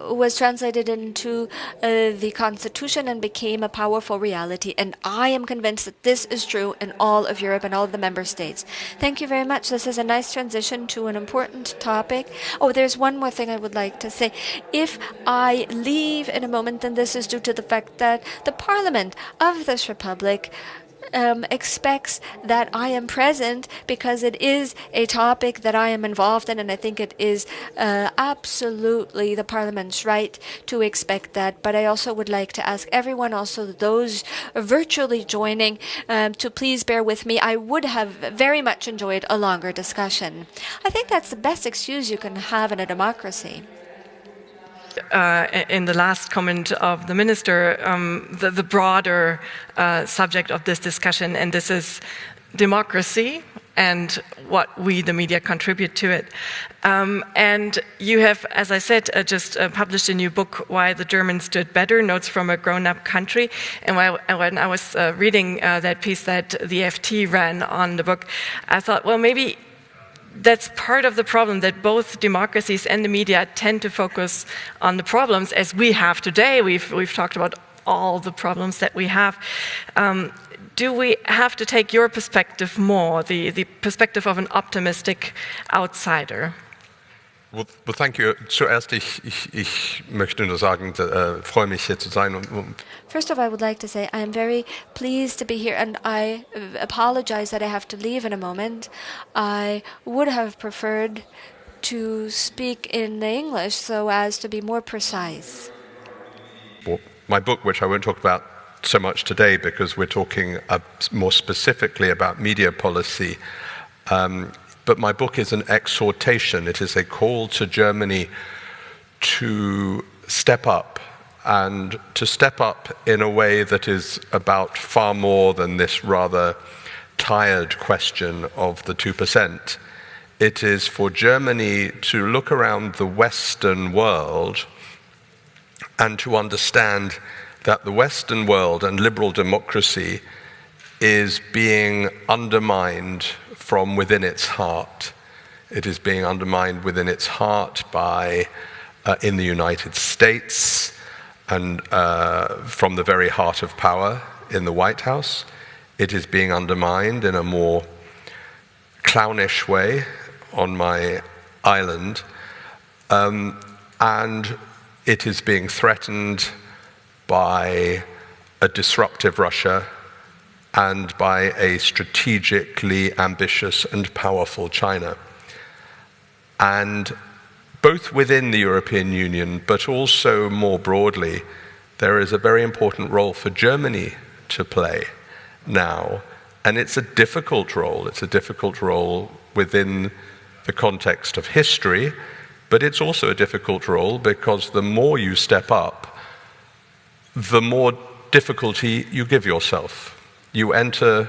was translated into the Constitution and became a powerful reality. And I am convinced that this is true in all of Europe and all of the member states. Thank you very much. This is a nice transition to an important topic. Oh, there's one more thing I would like to say. If I leave in a moment, then this is due to the fact that the Parliament of this Republic expects that I am present because it is a topic that I am involved in, and I think it is absolutely the Parliament's right to expect that. But I also would like to ask everyone, also those virtually joining, to please bear with me. I would have very much enjoyed a longer discussion. I think that's the best excuse you can have in a democracy. In the last comment of the minister, the broader subject of this discussion, and this is democracy and what we, the media, contribute to it. And you have, as I said, just published a new book, Why the Germans Did Better, Notes from a Grown-Up Country. And when I was reading that piece that the FT ran on the book, I thought, well, maybe that's part of the problem, that both democracies and the media tend to focus on the problems as we have today. We've talked about all the problems that we have. Do we have to take your perspective more, the perspective of an optimistic outsider? Well, thank you. Zuerst, ich möchte nur sagen, freue mich hier zu sein. First of all, I would like to say I am very pleased to be here, and I apologize that I have to leave in a moment. I would have preferred to speak in English so as to be more precise. Well, my book, which I won't talk about so much today because we're talking more specifically about media policy, but my book is an exhortation. It is a call to Germany to step up, and to step up in a way that is about far more than this rather tired question of the 2%. It is for Germany to look around the Western world and to understand that the Western world and liberal democracy is being undermined from within its heart. It is being undermined within its heart by, in the United States, and from the very heart of power in the White House. It is being undermined in a more clownish way on my island, and it is being threatened by a disruptive Russia and by a strategically ambitious and powerful China. And both within the European Union, but also more broadly, there is a very important role for Germany to play now. And it's a difficult role. It's a difficult role within the context of history, but it's also a difficult role because the more you step up, the more difficulty you give yourself. You enter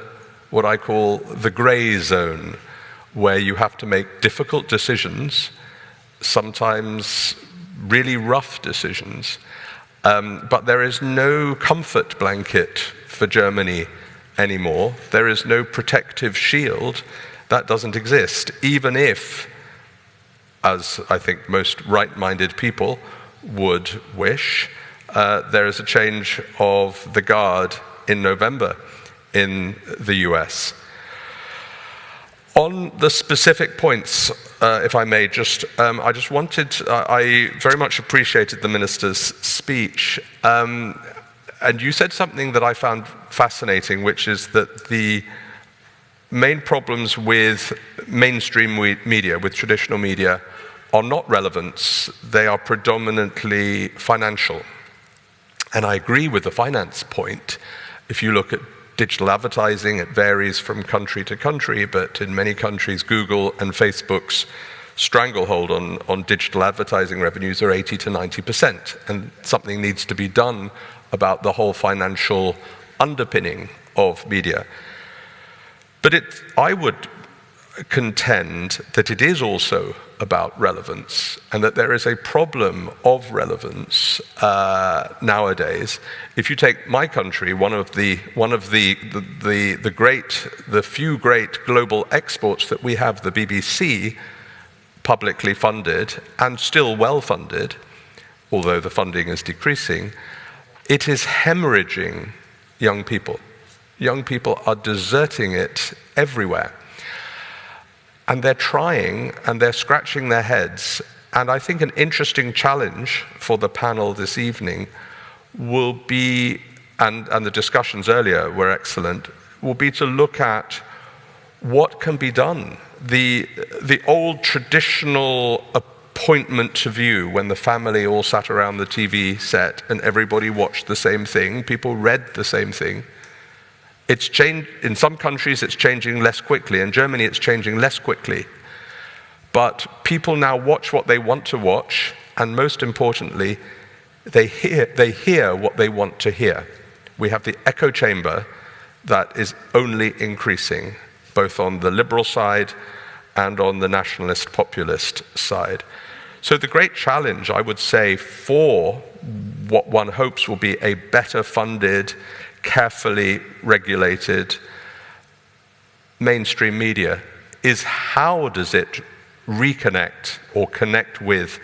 what I call the gray zone, where you have to make difficult decisions, sometimes really rough decisions. But there is no comfort blanket for Germany anymore. There is no protective shield. That doesn't exist, even if, as I think most right-minded people would wish. There is a change of the guard in November in the US. On the specific points, if I may, I very much appreciated the minister's speech. And you said something that I found fascinating, which is that the main problems with mainstream media, with traditional media, are not relevance, they are predominantly financial. And I agree with the finance point. If you look at digital advertising, it varies from country to country, but in many countries, Google and Facebook's stranglehold on digital advertising revenues are 80 to 90%, and something needs to be done about the whole financial underpinning of media. But I would contend that it is also about relevance, and that there is a problem of relevance nowadays. If you take my country, one of the few great global exports that we have, the BBC, publicly funded and still well funded, although the funding is decreasing, it is hemorrhaging young people. Young people are deserting it everywhere. And they're trying, and they're scratching their heads. And I think an interesting challenge for the panel this evening will be, and the discussions earlier were excellent, will be to look at what can be done. The old traditional appointment to view, when the family all sat around the TV set and everybody watched the same thing, people read the same thing. It's changed. In some countries it's changing less quickly. In Germany it's changing less quickly. But people now watch what they want to watch, and most importantly, they hear what they want to hear. We have the echo chamber that is only increasing, both on the liberal side and on the nationalist populist side. So the great challenge, I would say, for what one hopes will be a better funded, carefully regulated mainstream media is how does it reconnect or connect with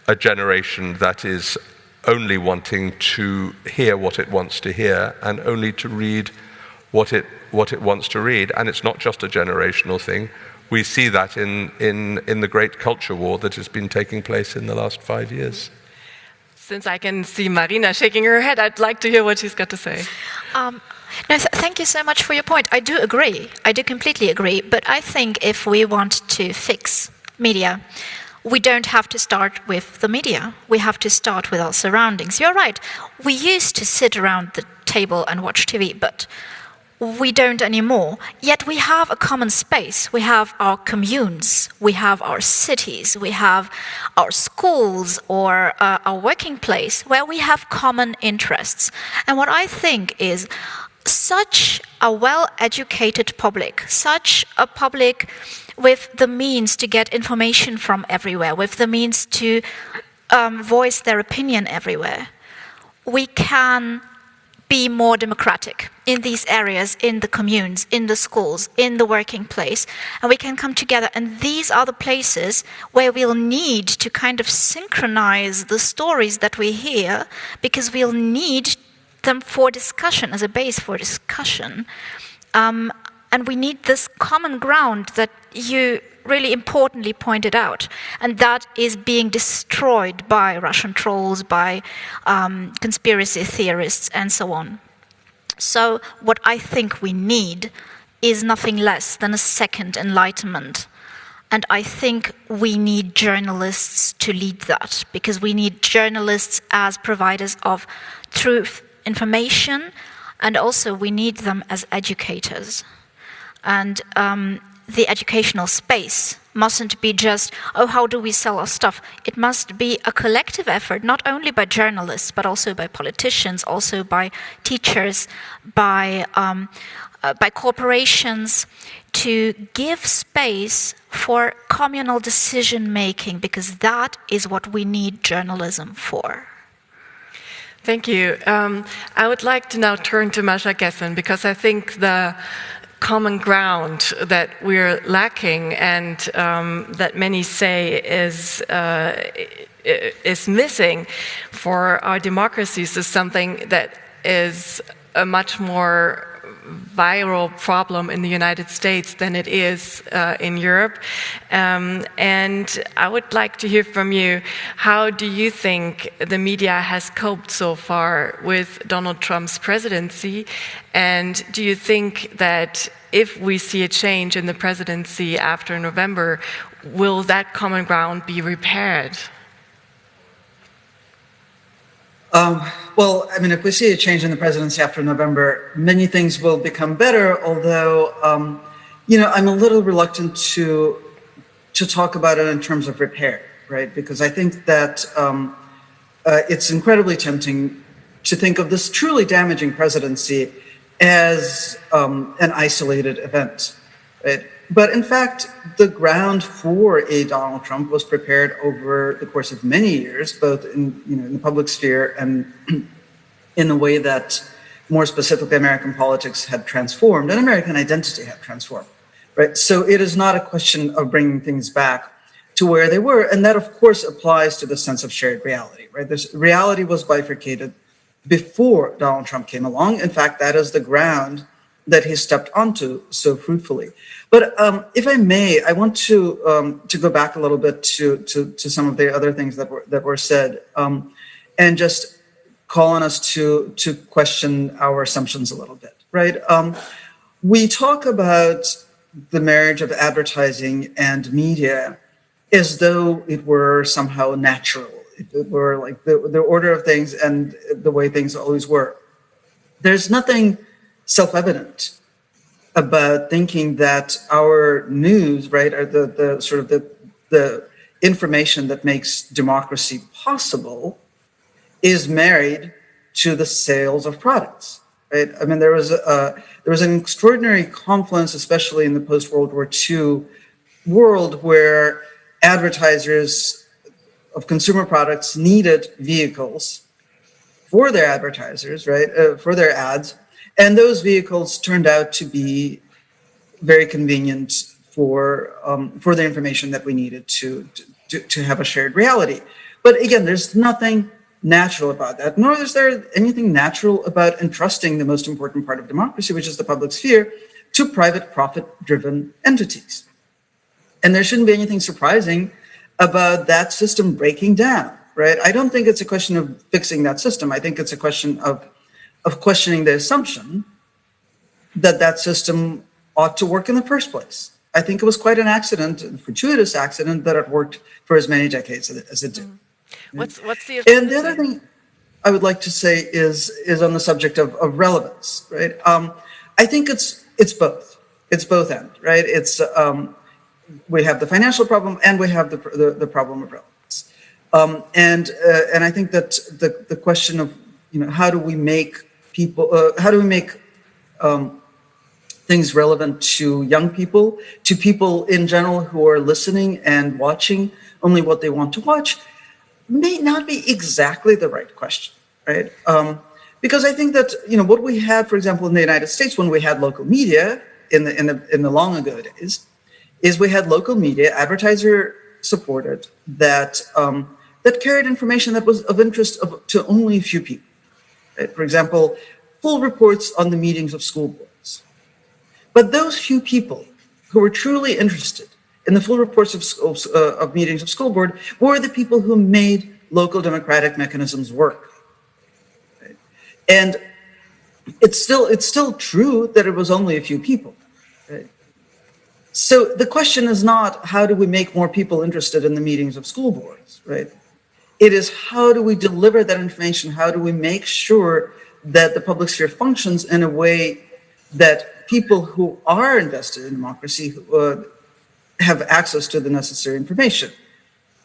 a generation that is only wanting to hear what it wants to hear and only to read what it wants to read. And it's not just a generational thing. We see that in the great culture war that has been taking place in the last 5 years. Since I can see Marina shaking her head, I'd like to hear what she's got to say. Thank you so much for your point. I do agree. I do completely agree. But I think if we want to fix media, we don't have to start with the media. We have to start with our surroundings. You're right. We used to sit around the table and watch TV, but we don't anymore. Yet we have a common space. We have our communes, we have our cities, we have our schools or our working place where we have common interests. And what I think is such a well-educated public, such a public with the means to get information from everywhere, with the means to voice their opinion everywhere, we can be more democratic in these areas, in the communes, in the schools, in the working place, and we can come together. And these are the places where we'll need to kind of synchronize the stories that we hear, because we'll need them for discussion, as a base for discussion. And we need this common ground that you really importantly pointed out, and that is being destroyed by Russian trolls, by conspiracy theorists, and so on. So what I think we need is nothing less than a second enlightenment. And I think we need journalists to lead that, because we need journalists as providers of truth, information, and also we need them as educators. And the educational space mustn't be just, oh, how do we sell our stuff? It must be a collective effort, not only by journalists, but also by politicians, also by teachers, by corporations, to give space for communal decision-making, because that is what we need journalism for. Thank you. I would like to now turn to Masha Gessen, because I think the common ground that we're lacking and that many say is missing for our democracies is something that is a much more viral problem in the United States than it is in Europe. And I would like to hear from you, how do you think the media has coped so far with Donald Trump's presidency? And do you think that if we see a change in the presidency after November, will that common ground be repaired? Well, I mean, if we see a change in the presidency after November, many things will become better, although, I'm a little reluctant to talk about it in terms of repair, right? Because I think that it's incredibly tempting to think of this truly damaging presidency as an isolated event, right? But in fact, the ground for a Donald Trump was prepared over the course of many years, both in the public sphere and in the way that more specifically American politics had transformed and American identity had transformed, right? So it is not a question of bringing things back to where they were. And that, of course, applies to the sense of shared reality, right? This reality was bifurcated before Donald Trump came along. In fact, that is the ground that he stepped onto so fruitfully. But if I may, I want to go back a little bit to some of the other things that were said, and just call on us to question our assumptions a little bit, right? We talk about the marriage of advertising and media as though it were somehow natural. It were like the order of things and the way things always were. There's nothing self-evident about thinking that our news, right, or the sort of the information that makes democracy possible is married to the sales of products, right? I mean, there was an extraordinary confluence, especially in the post-World War II world, where advertisers of consumer products needed vehicles for their advertisers, right, for their ads. And those vehicles turned out to be very convenient for the information that we needed to have a shared reality. But again, there's nothing natural about that, nor is there anything natural about entrusting the most important part of democracy, which is the public sphere, to private profit-driven entities. And there shouldn't be anything surprising about that system breaking down, right? I don't think it's a question of fixing that system. I think it's a question of questioning the assumption that system ought to work in the first place. I think it was quite an accident, a fortuitous accident, that it worked for as many decades as it did. What's the And the other thing I would like to say is on the subject of relevance, right? I think it's both. It's both ends, right? It's we have the financial problem and we have the problem of relevance. And I think that the question of how do we make things relevant to young people, to people in general who are listening and watching only what they want to watch, may not be exactly the right question, right? Because I think that what we had, for example, in the United States when we had local media in the long ago days, is we had local media, advertiser supported, that carried information that was of interest to only a few people. Right? For example, full reports on the meetings of school boards. But those few people who were truly interested in the full reports of meetings of school board were the people who made local democratic mechanisms work. Right? And it's still true that it was only a few people. Right? So the question is not how do we make more people interested in the meetings of school boards, right? It is how do we deliver that information? How do we make sure that the public sphere functions in a way that people who are invested in democracy have access to the necessary information,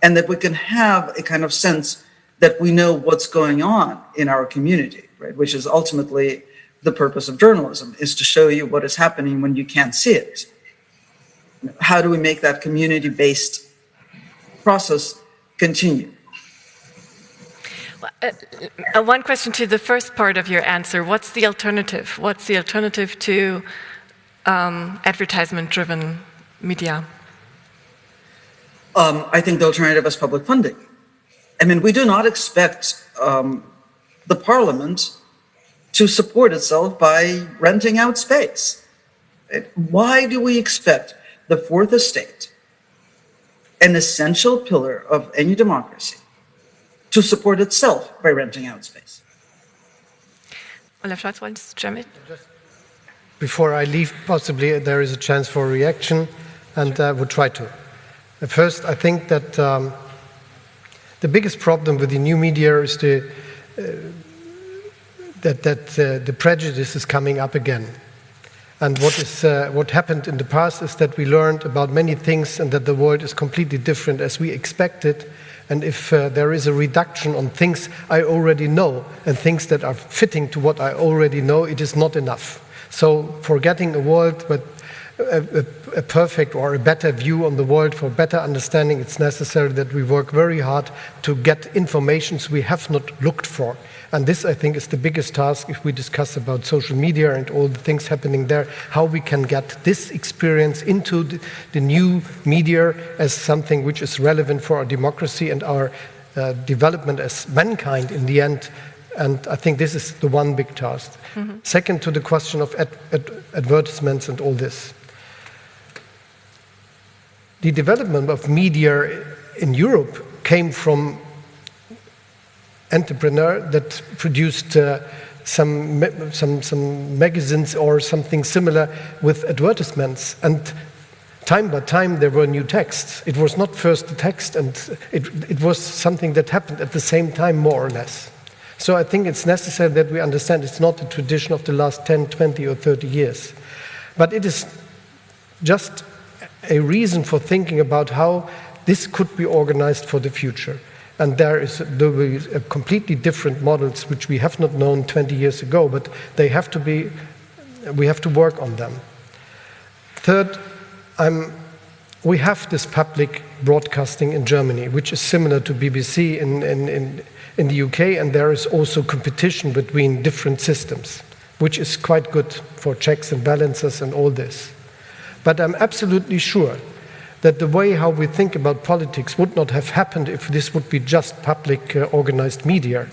and that we can have a kind of sense that we know what's going on in our community, right? Which is ultimately the purpose of journalism, is to show you what is happening when you can't see it. How do we make that community-based process continue? One question to the first part of your answer. What's the alternative? What's the alternative to advertisement-driven media? I think the alternative is public funding. I mean, we do not expect the parliament to support itself by renting out space. Why do we expect the fourth estate, an essential pillar of any democracy, to support itself by renting out space? Olaf Scholz wants to jump in. Before I leave, possibly there is a chance for a reaction, and I would try to. First, I think that the biggest problem with the new media is the prejudice is coming up again. And what happened in the past is that we learned about many things and that the world is completely different as we expected. And if there is a reduction on things I already know and things that are fitting to what I already know, it is not enough. So for getting a world with a perfect or a better view on the world, for better understanding, it's necessary that we work very hard to get informations we have not looked for. And this, I think, is the biggest task if we discuss about social media and all the things happening there, how we can get this experience into the new media as something which is relevant for our democracy and our development as mankind in the end. And I think this is the one big task. Mm-hmm. Second, to the question of advertisements and all this. The development of media in Europe came from entrepreneur that produced some magazines or something similar with advertisements, and time by time there were new texts. It was not first the text, and it was something that happened at the same time, more or less. So I think it's necessary that we understand it's not a tradition of the last 10, 20 or 30 years, but it is just a reason for thinking about how this could be organized for the future. And there will be completely different models which we have not known 20 years ago, but they have to be, we have to work on them. Third, we have this public broadcasting in Germany, which is similar to BBC in the UK, and there is also competition between different systems, which is quite good for checks and balances and all this. But I'm absolutely sure that the way how we think about politics would not have happened if this would be just public organized media.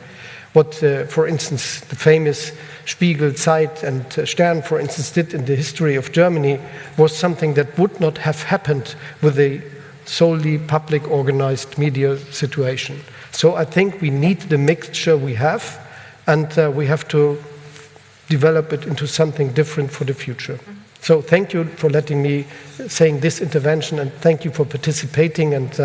What, for instance, the famous Spiegel, Zeit and Stern, for instance, did in the history of Germany was something that would not have happened with a solely public organized media situation. So I think we need the mixture we have, and we have to develop it into something different for the future. So thank you for letting me saying this intervention, and thank you for participating. And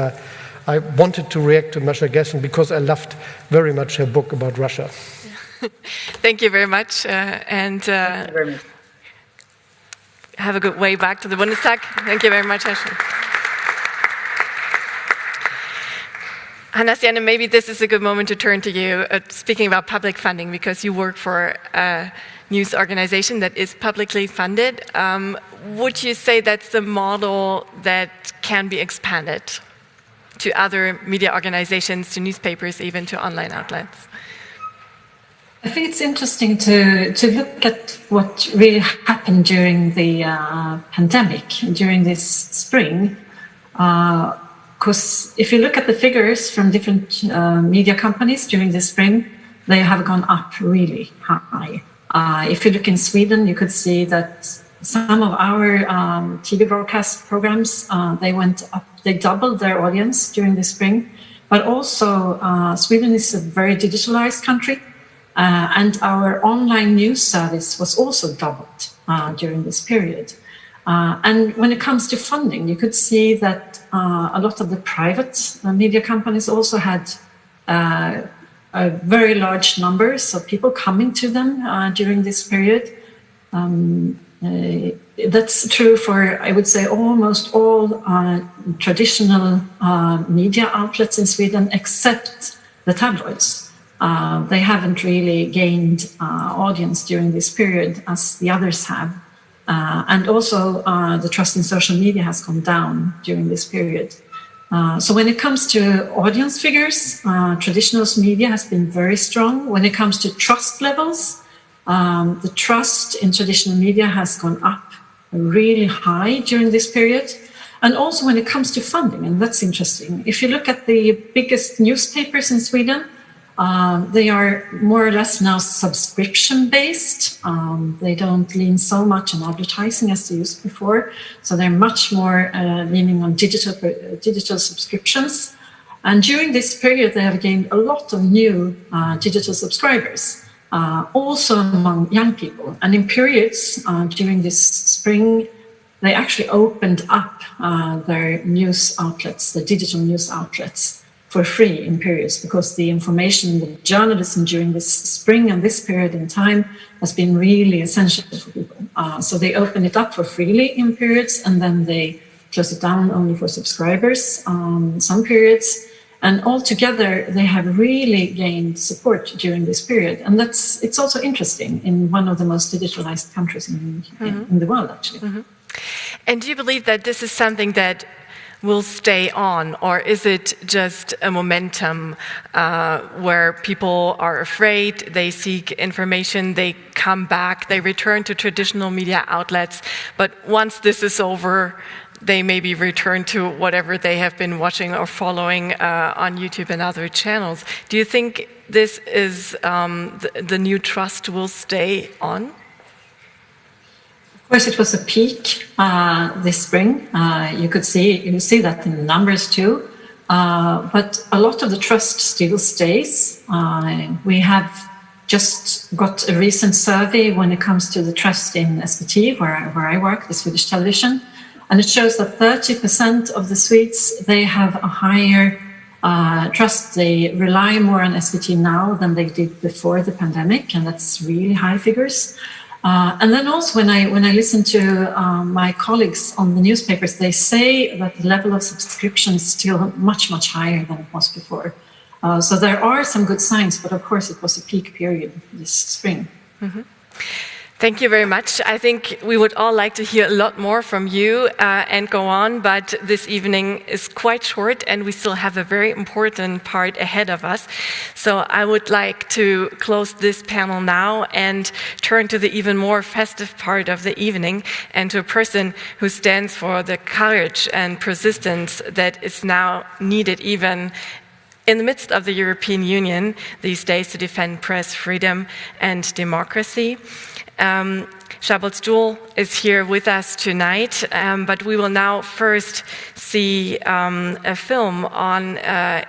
I wanted to react to Masha Gessen because I loved very much her book about Russia. Thank you very much, and have a good way back to the Bundestag. Thank you very much, Ashley. Hannes-Janne, maybe this is a good moment to turn to you, speaking about public funding, because you work for a news organization that is publicly funded. Would you say that's the model that can be expanded to other media organizations, to newspapers, even to online outlets? I think it's interesting to look at what really happened during the pandemic, during this spring. Because if you look at the figures from different media companies during this spring, they have gone up really high. If you look in Sweden, you could see that some of our TV broadcast programs, they went up, they doubled their audience during the spring. But also, Sweden is a very digitalized country, and our online news service was also doubled during this period. And when it comes to funding, you could see that a lot of the private media companies also had a very large numbers of people coming to them during this period. That's true for, I would say, almost all traditional media outlets in Sweden, except the tabloids. They haven't really gained audience during this period as the others have. And also the trust in social media has gone down during this period. So when it comes to audience figures, traditional media has been very strong. When it comes to trust levels, the trust in traditional media has gone up really high during this period. And also when it comes to funding, and that's interesting. If you look at the biggest newspapers in Sweden, they are more or less now subscription-based. They don't lean so much on advertising as they used before. So they're much more leaning on digital subscriptions. And during this period, they have gained a lot of new digital subscribers, also among young people. And in periods during this spring, they actually opened up their news outlets, the digital news outlets, for free in periods, because the information, the journalism during this spring and this period in time has been really essential for people. So they open it up for freely in periods, and then they close it down only for subscribers some periods. And altogether, they have really gained support during this period. And it's also interesting in one of the most digitalized countries in the world, actually. Mm-hmm. And do you believe that this is something that will stay on, or is it just a momentum where people are afraid, they seek information, they come back, they return to traditional media outlets, but once this is over, they maybe return to whatever they have been watching or following on YouTube and other channels? Do you think this is the new trust will stay on? Of course, it was a peak this spring. You see that in the numbers too. But a lot of the trust still stays. We have just got a recent survey when it comes to the trust in SVT, where I work, the Swedish television. And it shows that 30% of the Swedes, they have a higher trust. They rely more on SVT now than they did before the pandemic, and that's really high figures. And then also when I listen to my colleagues on the newspapers, they say that the level of subscription is still much, much higher than it was before. So there are some good signs, but of course it was a peak period this spring. Mm-hmm. Thank you very much. I think we would all like to hear a lot more from you and go on, but this evening is quite short and we still have a very important part ahead of us. So I would like to close this panel now and turn to the even more festive part of the evening and to a person who stands for the courage and persistence that is now needed even in the midst of the European Union these days to defend press freedom and democracy. Szabolcs Dull is here with us tonight, but we will now first see a film on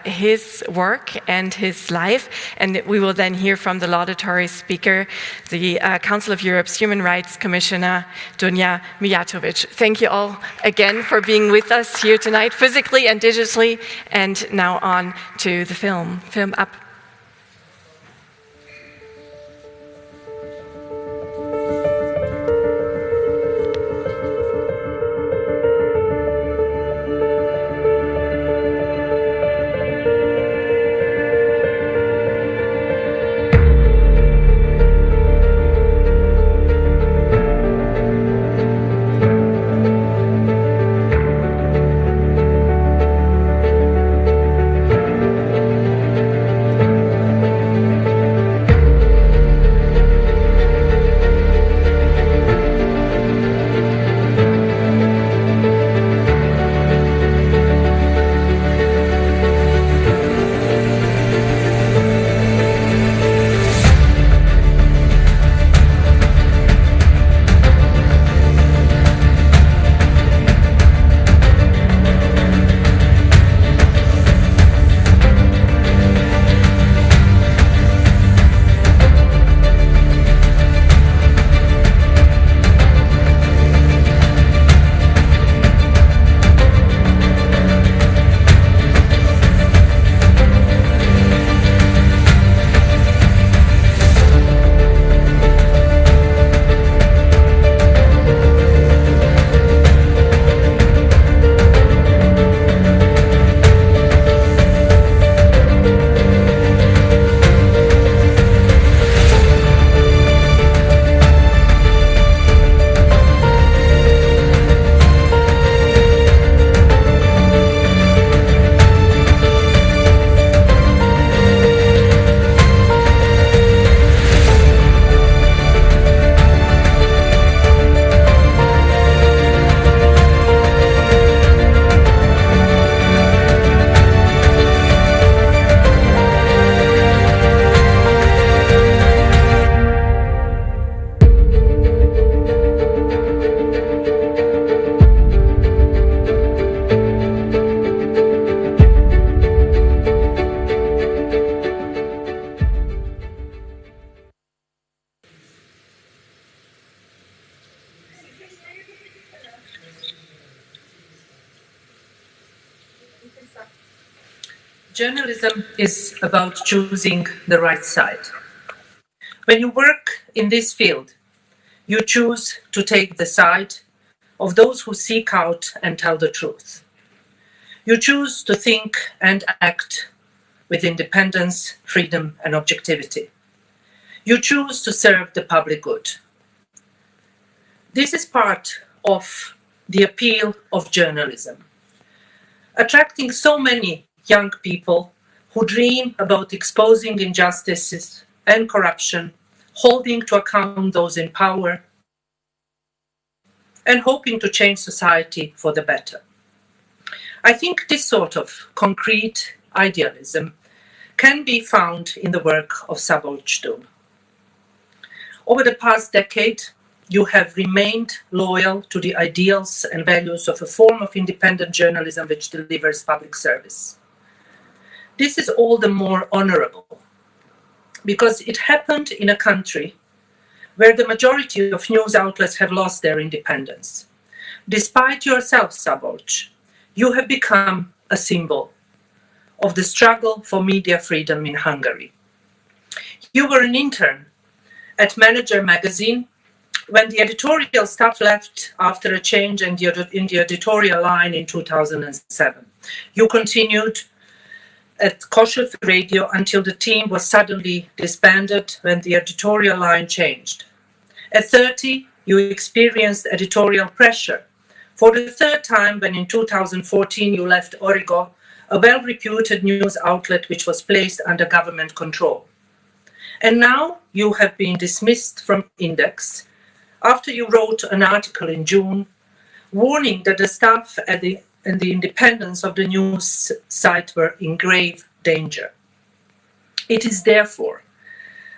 his work and his life, and we will then hear from the laudatory speaker, the Council of Europe's Human Rights Commissioner, Dunja Mijatovic. Thank you all again for being with us here tonight, physically and digitally, and now on to the film. Film up. Journalism is about choosing the right side. When you work in this field, you choose to take the side of those who seek out and tell the truth. You choose to think and act with independence, freedom, and objectivity. You choose to serve the public good. This is part of the appeal of journalism, attracting so many young people who dream about exposing injustices and corruption, holding to account those in power, and hoping to change society for the better. I think this sort of concrete idealism can be found in the work of Szabolcs Dull. Over the past decade, you have remained loyal to the ideals and values of a form of independent journalism which delivers public service. This is all the more honorable because it happened in a country where the majority of news outlets have lost their independence. Despite yourself, Szabolcs, you have become a symbol of the struggle for media freedom in Hungary. You were an intern at Manager magazine when the editorial staff left after a change in the editorial line in 2007. You continued at Kossuth Radio until the team was suddenly disbanded when the editorial line changed. At 30, you experienced editorial pressure. For the third time, when in 2014 you left Origo, a well-reputed news outlet which was placed under government control. And now you have been dismissed from Index after you wrote an article in June warning that the staff and the independence of the news site were in grave danger. It is therefore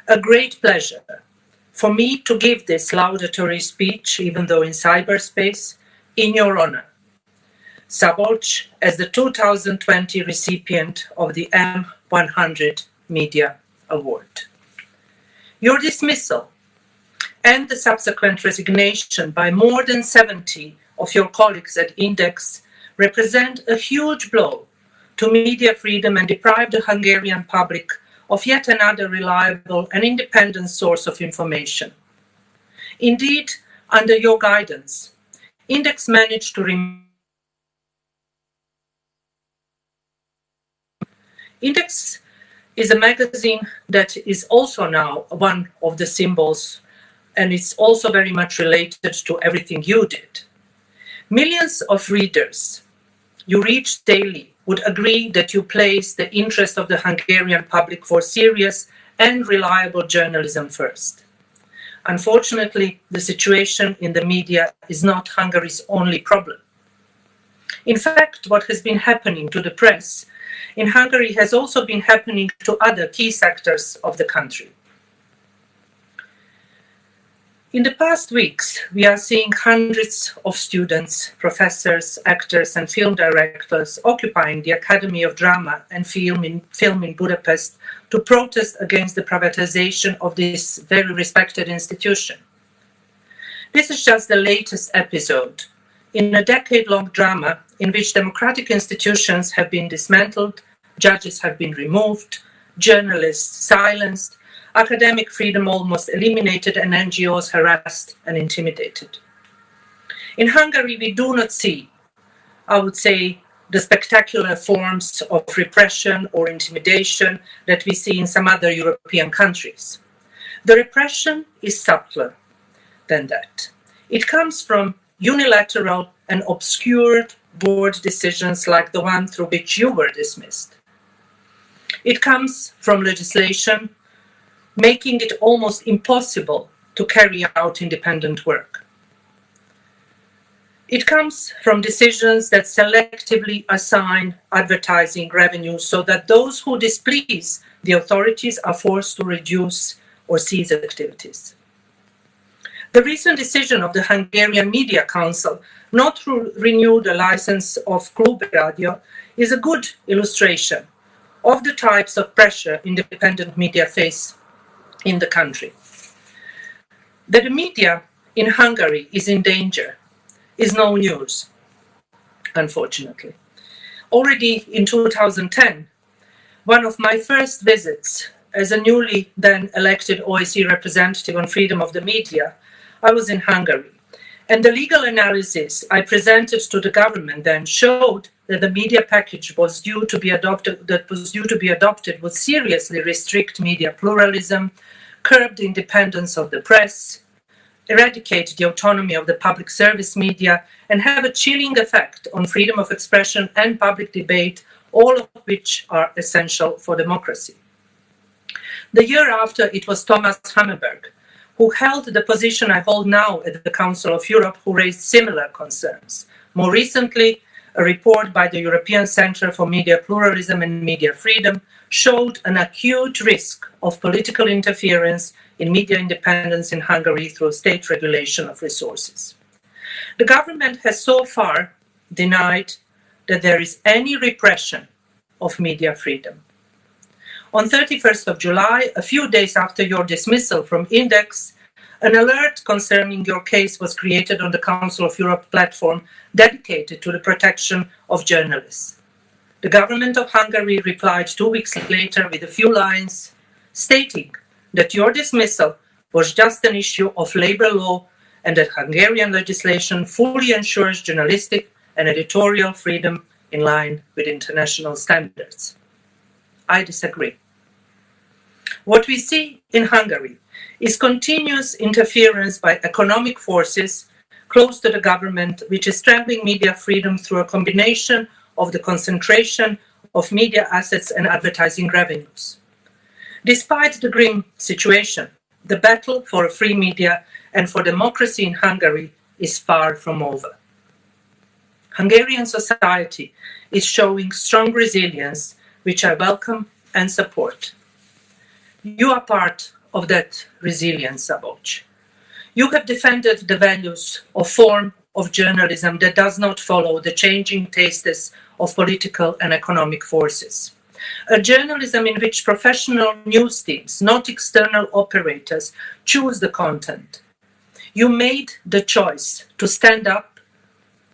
a great pleasure for me to give this laudatory speech, even though in cyberspace, in your honor. Szabolcs, as the 2020 recipient of the M100 Media Award. Your dismissal and the subsequent resignation by more than 70 of your colleagues at Index represent a huge blow to media freedom and deprive the Hungarian public of yet another reliable and independent source of information. Indeed, under your guidance, Index managed to Index is a magazine that is also now one of the symbols, and it's also very much related to everything you did. Millions of readers you reach daily would agree that you place the interest of the Hungarian public for serious and reliable journalism first. Unfortunately, the situation in the media is not Hungary's only problem. In fact, what has been happening to the press in Hungary has also been happening to other key sectors of the country. In the past weeks, we are seeing hundreds of students, professors, actors, and film directors occupying the Academy of Drama and Film in Budapest to protest against the privatization of this very respected institution. This is just the latest episode in a decade-long drama in which democratic institutions have been dismantled, judges have been removed, journalists silenced, academic freedom almost eliminated, and NGOs harassed and intimidated. In Hungary, we do not see, I would say, the spectacular forms of repression or intimidation that we see in some other European countries. The repression is subtler than that. It comes from unilateral and obscure board decisions like the one through which you were dismissed. It comes from legislation making it almost impossible to carry out independent work. It comes from decisions that selectively assign advertising revenue so that those who displease the authorities are forced to reduce or cease activities. The recent decision of the Hungarian Media Council not to renew the license of Klub Radio is a good illustration of the types of pressure independent media face in the country. That the media in Hungary is in danger is no news, unfortunately. Already in 2010, One of my first visits as a newly then elected OSCE representative on freedom of the media, I was in Hungary. And the legal analysis I presented to the government then showed that the media package was due to be adopted would seriously restrict media pluralism, curb the independence of the press, eradicate the autonomy of the public service media, and have a chilling effect on freedom of expression and public debate, all of which are essential for democracy. The year after, it was Thomas Hammerberg, who held the position I hold now at the Council of Europe, who raised similar concerns. More recently, a report by the European Centre for Media Pluralism and Media Freedom showed an acute risk of political interference in media independence in Hungary through state regulation of resources. The government has so far denied that there is any repression of media freedom. On 31st of July, a few days after your dismissal from Index, an alert concerning your case was created on the Council of Europe platform dedicated to the protection of journalists. The government of Hungary replied 2 weeks later with a few lines stating that your dismissal was just an issue of labor law and that Hungarian legislation fully ensures journalistic and editorial freedom in line with international standards. I disagree. What we see in Hungary is continuous interference by economic forces close to the government, which is strangling media freedom through a combination of the concentration of media assets and advertising revenues. Despite the grim situation, the battle for a free media and for democracy in Hungary is far from over. Hungarian society is showing strong resilience, which I welcome and support. You are part of that resilience, Szabolcs. You have defended the values of form of journalism that does not follow the changing tastes of political and economic forces. A journalism in which professional news teams, not external operators, choose the content. You made the choice to stand up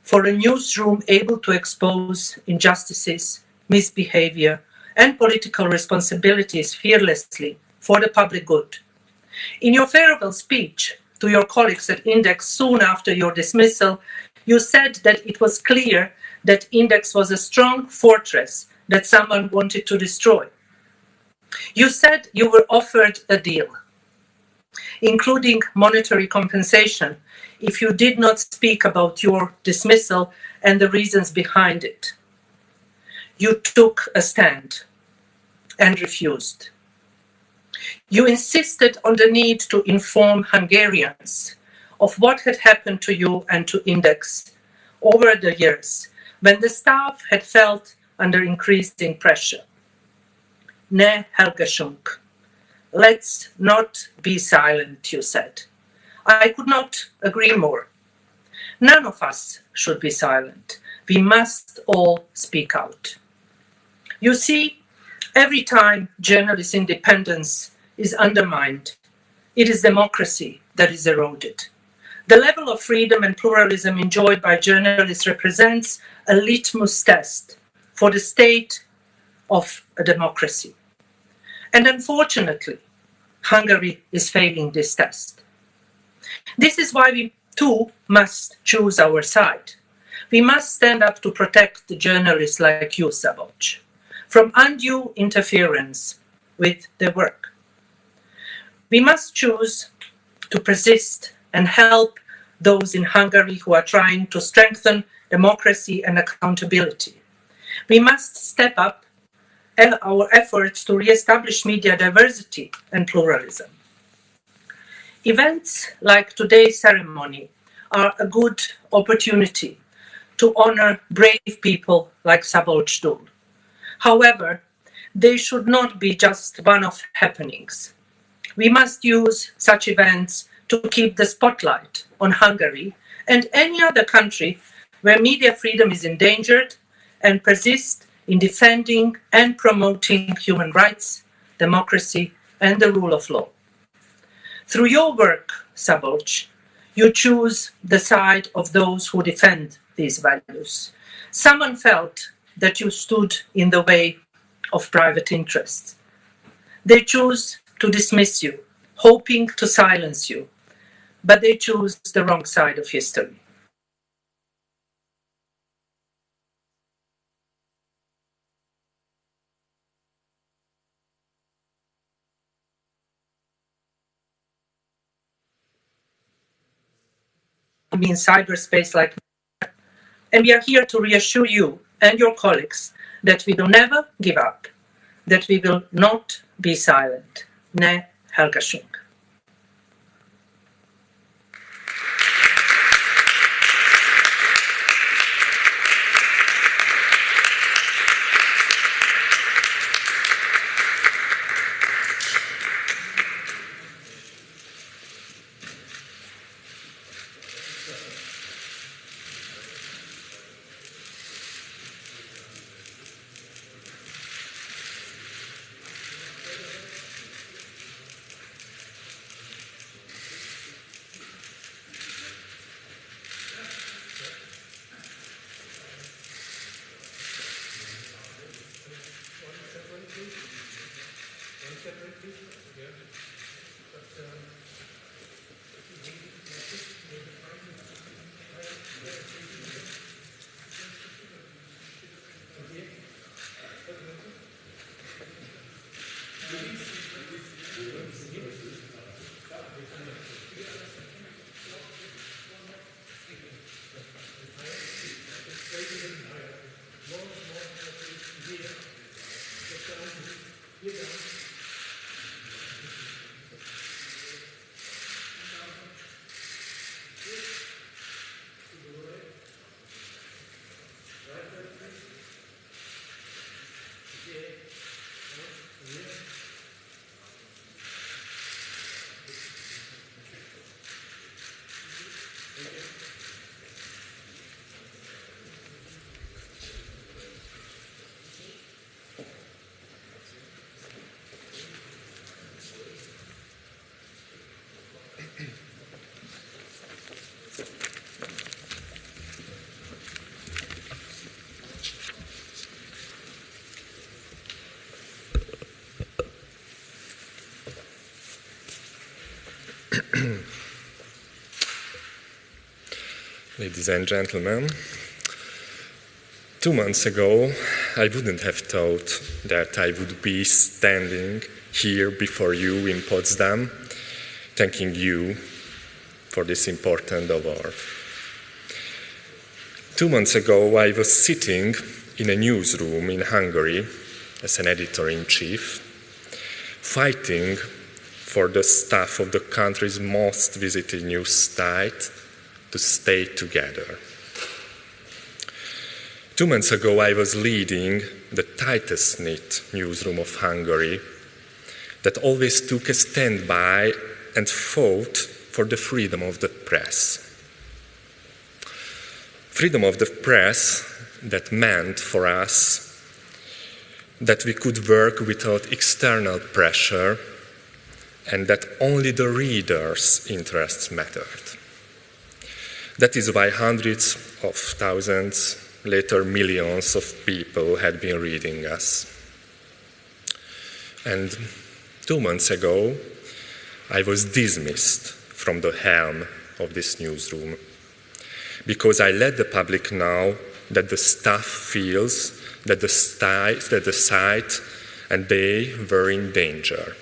for a newsroom able to expose injustices, misbehavior, and political responsibilities fearlessly for the public good. In your farewell speech to your colleagues at Index soon after your dismissal, you said that it was clear that Index was a strong fortress that someone wanted to destroy. You said you were offered a deal, including monetary compensation, if you did not speak about your dismissal and the reasons behind it. You took a stand and refused. You insisted on the need to inform Hungarians of what had happened to you and to Index over the years when the staff had felt under increasing pressure. Ne hallgassunk. Let's not be silent, you said. I could not agree more. None of us should be silent. We must all speak out. You see, every time journalist independence is undermined, it is democracy that is eroded. The level of freedom and pluralism enjoyed by journalists represents a litmus test for the state of a democracy. And unfortunately, Hungary is failing this test. This is why we too must choose our side. We must stand up to protect the journalists like you, Szabolcs, from undue interference with their work. We must choose to persist and help those in Hungary who are trying to strengthen democracy and accountability. We must step up our efforts to re-establish media diversity and pluralism. Events like today's ceremony are a good opportunity to honor brave people like Szabolcs Dull. However, they should not be just one-off happenings. We must use such events to keep the spotlight on Hungary and any other country where media freedom is endangered and persist in defending and promoting human rights, democracy, and the rule of law. Through your work, Szabolcs, you choose the side of those who defend these values. Someone felt that you stood in the way of private interests. They choose to dismiss you, hoping to silence you, but they choose the wrong side of history. In cyberspace like that, and we are here to reassure you and your colleagues that we will never give up, that we will not be silent. Ne hallgassunk. Ladies and gentlemen, 2 months ago, I wouldn't have thought that I would be standing here before you in Potsdam, thanking you for this important award. 2 months ago, I was sitting in a newsroom in Hungary as an editor-in-chief, fighting for the staff of the country's most visited news site to stay together. 2 months ago, I was leading the tightest-knit newsroom of Hungary that always took a stand by and fought for the freedom of the press. Freedom of the press that meant for us that we could work without external pressure and that only the reader's interests mattered. That is why hundreds of thousands, later millions of people had been reading us. And 2 months ago, I was dismissed from the helm of this newsroom because I let the public know that the staff feels that the site and they were in danger.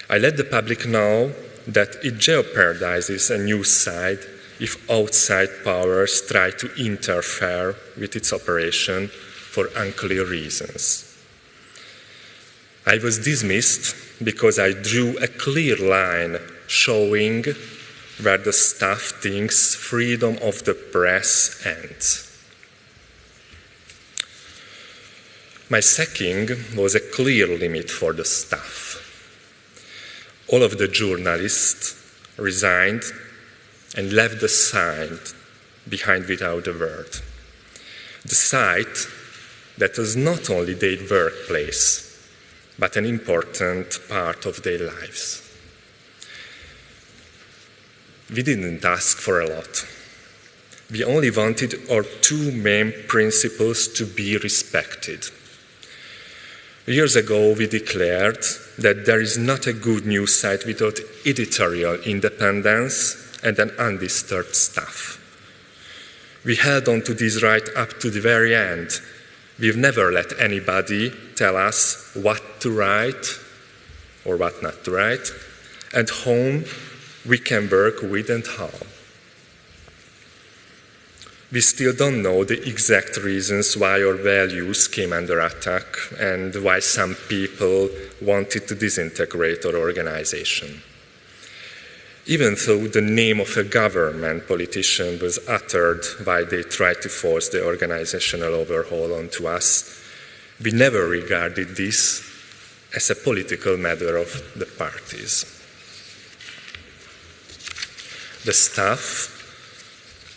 I let the public know that it jeopardizes a news site if outside powers try to interfere with its operation for unclear reasons. I was dismissed because I drew a clear line showing where the staff thinks freedom of the press ends. My sacking was a clear limit for the staff. All of the journalists resigned and left the site behind without a word. The site that was not only their workplace, but an important part of their lives. We didn't ask for a lot. We only wanted our two main principles to be respected. Years ago, we declared that there is not a good news site without editorial independence and an undisturbed staff. We held on to this right up to the very end. We've never let anybody tell us what to write or what not to write, and whom we can work with and how. We still don't know the exact reasons why our values came under attack and why some people wanted to disintegrate our organization. Even though the name of a government politician was uttered while they tried to force the organizational overhaul onto us, we never regarded this as a political matter of the parties. The staff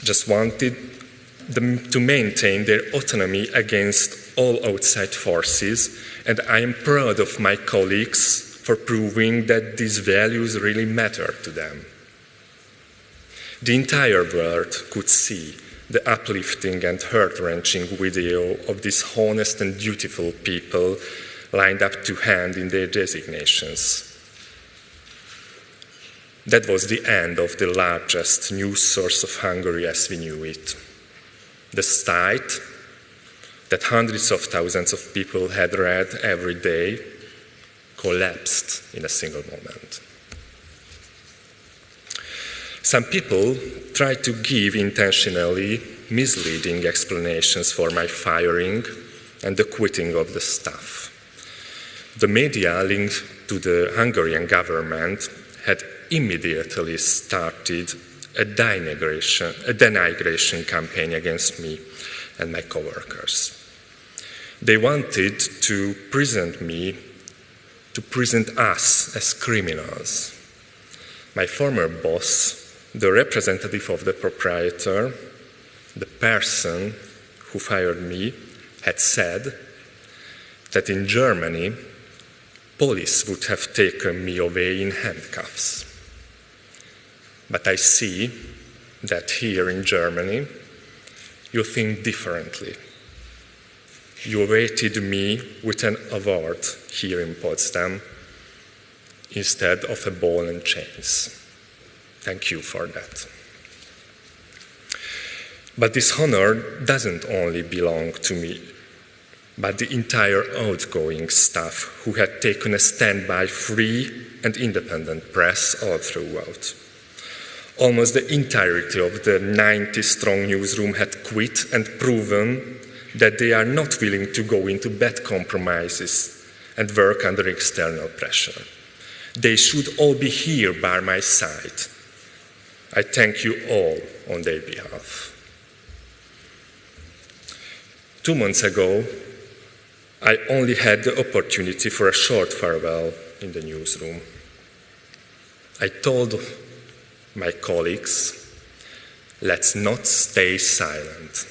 just wanted them to maintain their autonomy against all outside forces, and I am proud of my colleagues for proving that these values really matter to them. The entire world could see the uplifting and heart-wrenching video of these honest and dutiful people lined up to hand in their designations. That was the end of the largest news source of Hungary as we knew it. The site that hundreds of thousands of people had read every day collapsed in a single moment. Some people tried to give intentionally misleading explanations for my firing and the quitting of the staff. The media linked to the Hungarian government had immediately started a denigration campaign against me and my co-workers. They wanted to present us as criminals. My former boss, the representative of the proprietor, the person who fired me, had said that in Germany, police would have taken me away in handcuffs. But I see that here in Germany, you think differently. You awaited me with an award here in Potsdam instead of a ball and chains. Thank you for that. But this honor doesn't only belong to me, but the entire outgoing staff who had taken a stand by free and independent press all throughout. Almost the entirety of the 90-strong newsroom had quit and proven that they are not willing to go into bad compromises and work under external pressure. They should all be here by my side. I thank you all on their behalf. 2 months ago, I only had the opportunity for a short farewell in the newsroom. I told my colleagues, let's not stay silent.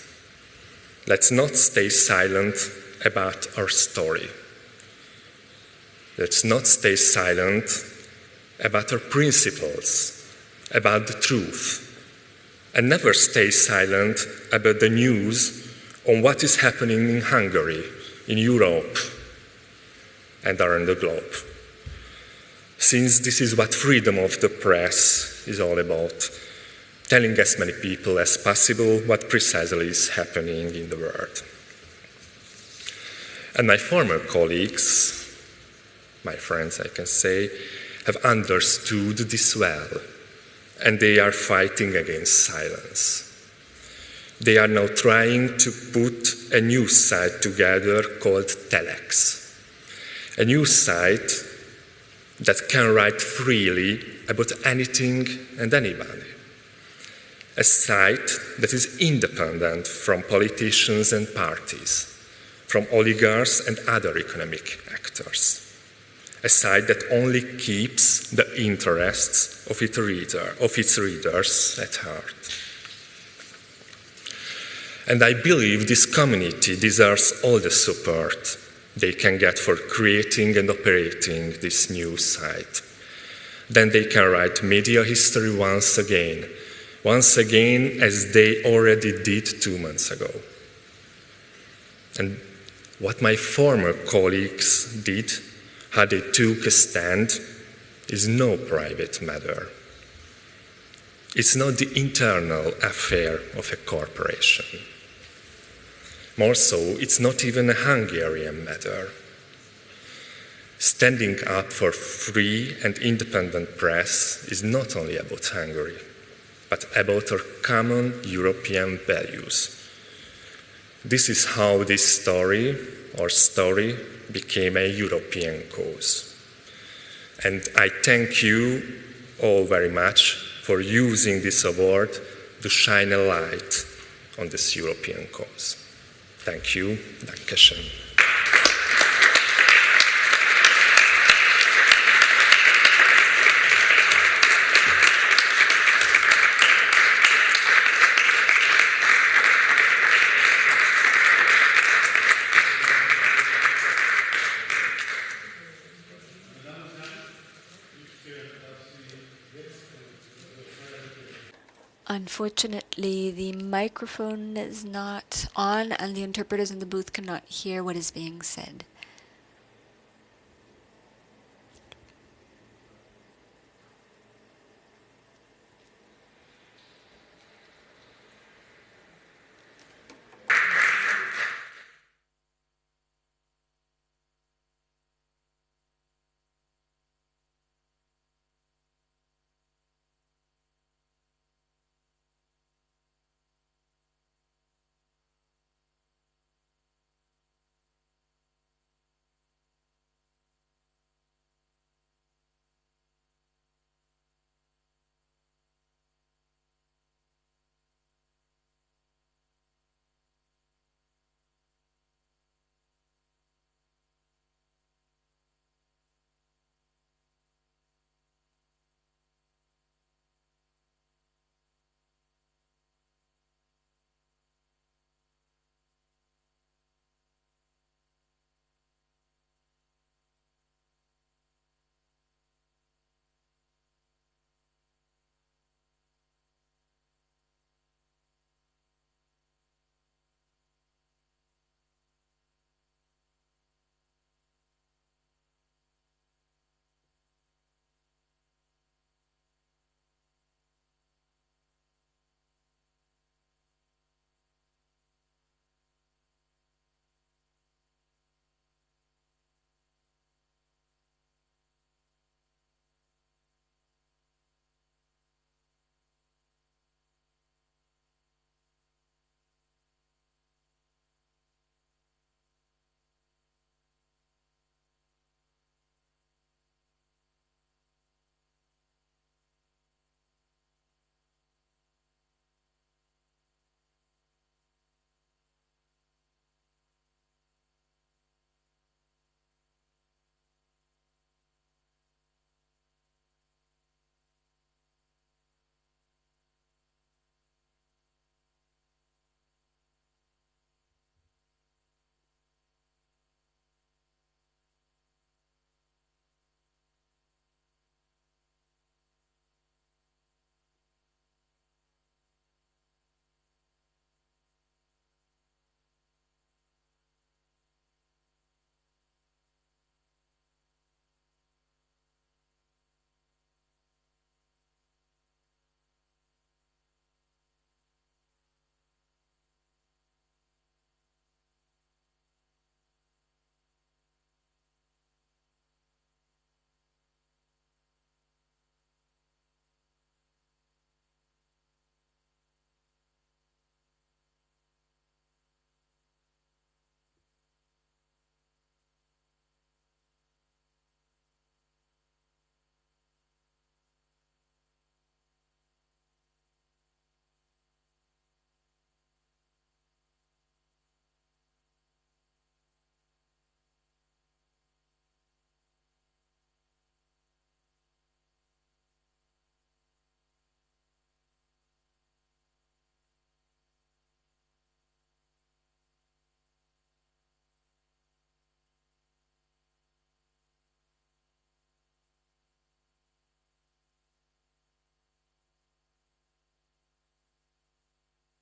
Let's not stay silent about our story. Let's not stay silent about our principles, about the truth, and never stay silent about the news on what is happening in Hungary, in Europe, and around the globe. Since this is what freedom of the press is all about, telling as many people as possible what precisely is happening in the world. And my former colleagues, my friends I can say, have understood this well, and they are fighting against silence. They are now trying to put a news site together called Telex, a news site that can write freely about anything and anybody. A site that is independent from politicians and parties, from oligarchs and other economic actors. A site that only keeps the interests of its readers at heart. And I believe this community deserves all the support they can get for creating and operating this new site. Then they can write media history once again as they already did 2 months ago. And What my former colleagues did, how they took a stand, is no private matter. It's not the internal affair of a corporation. More so, it's not even a Hungarian matter. Standing up for free and independent press is not only about Hungary, but about our common European values. This is how this story became a European cause. And I thank you all very much for using this award to shine a light on this European cause. Thank you. Dankeschön. Unfortunately, the microphone is not on and the interpreters in the booth cannot hear what is being said.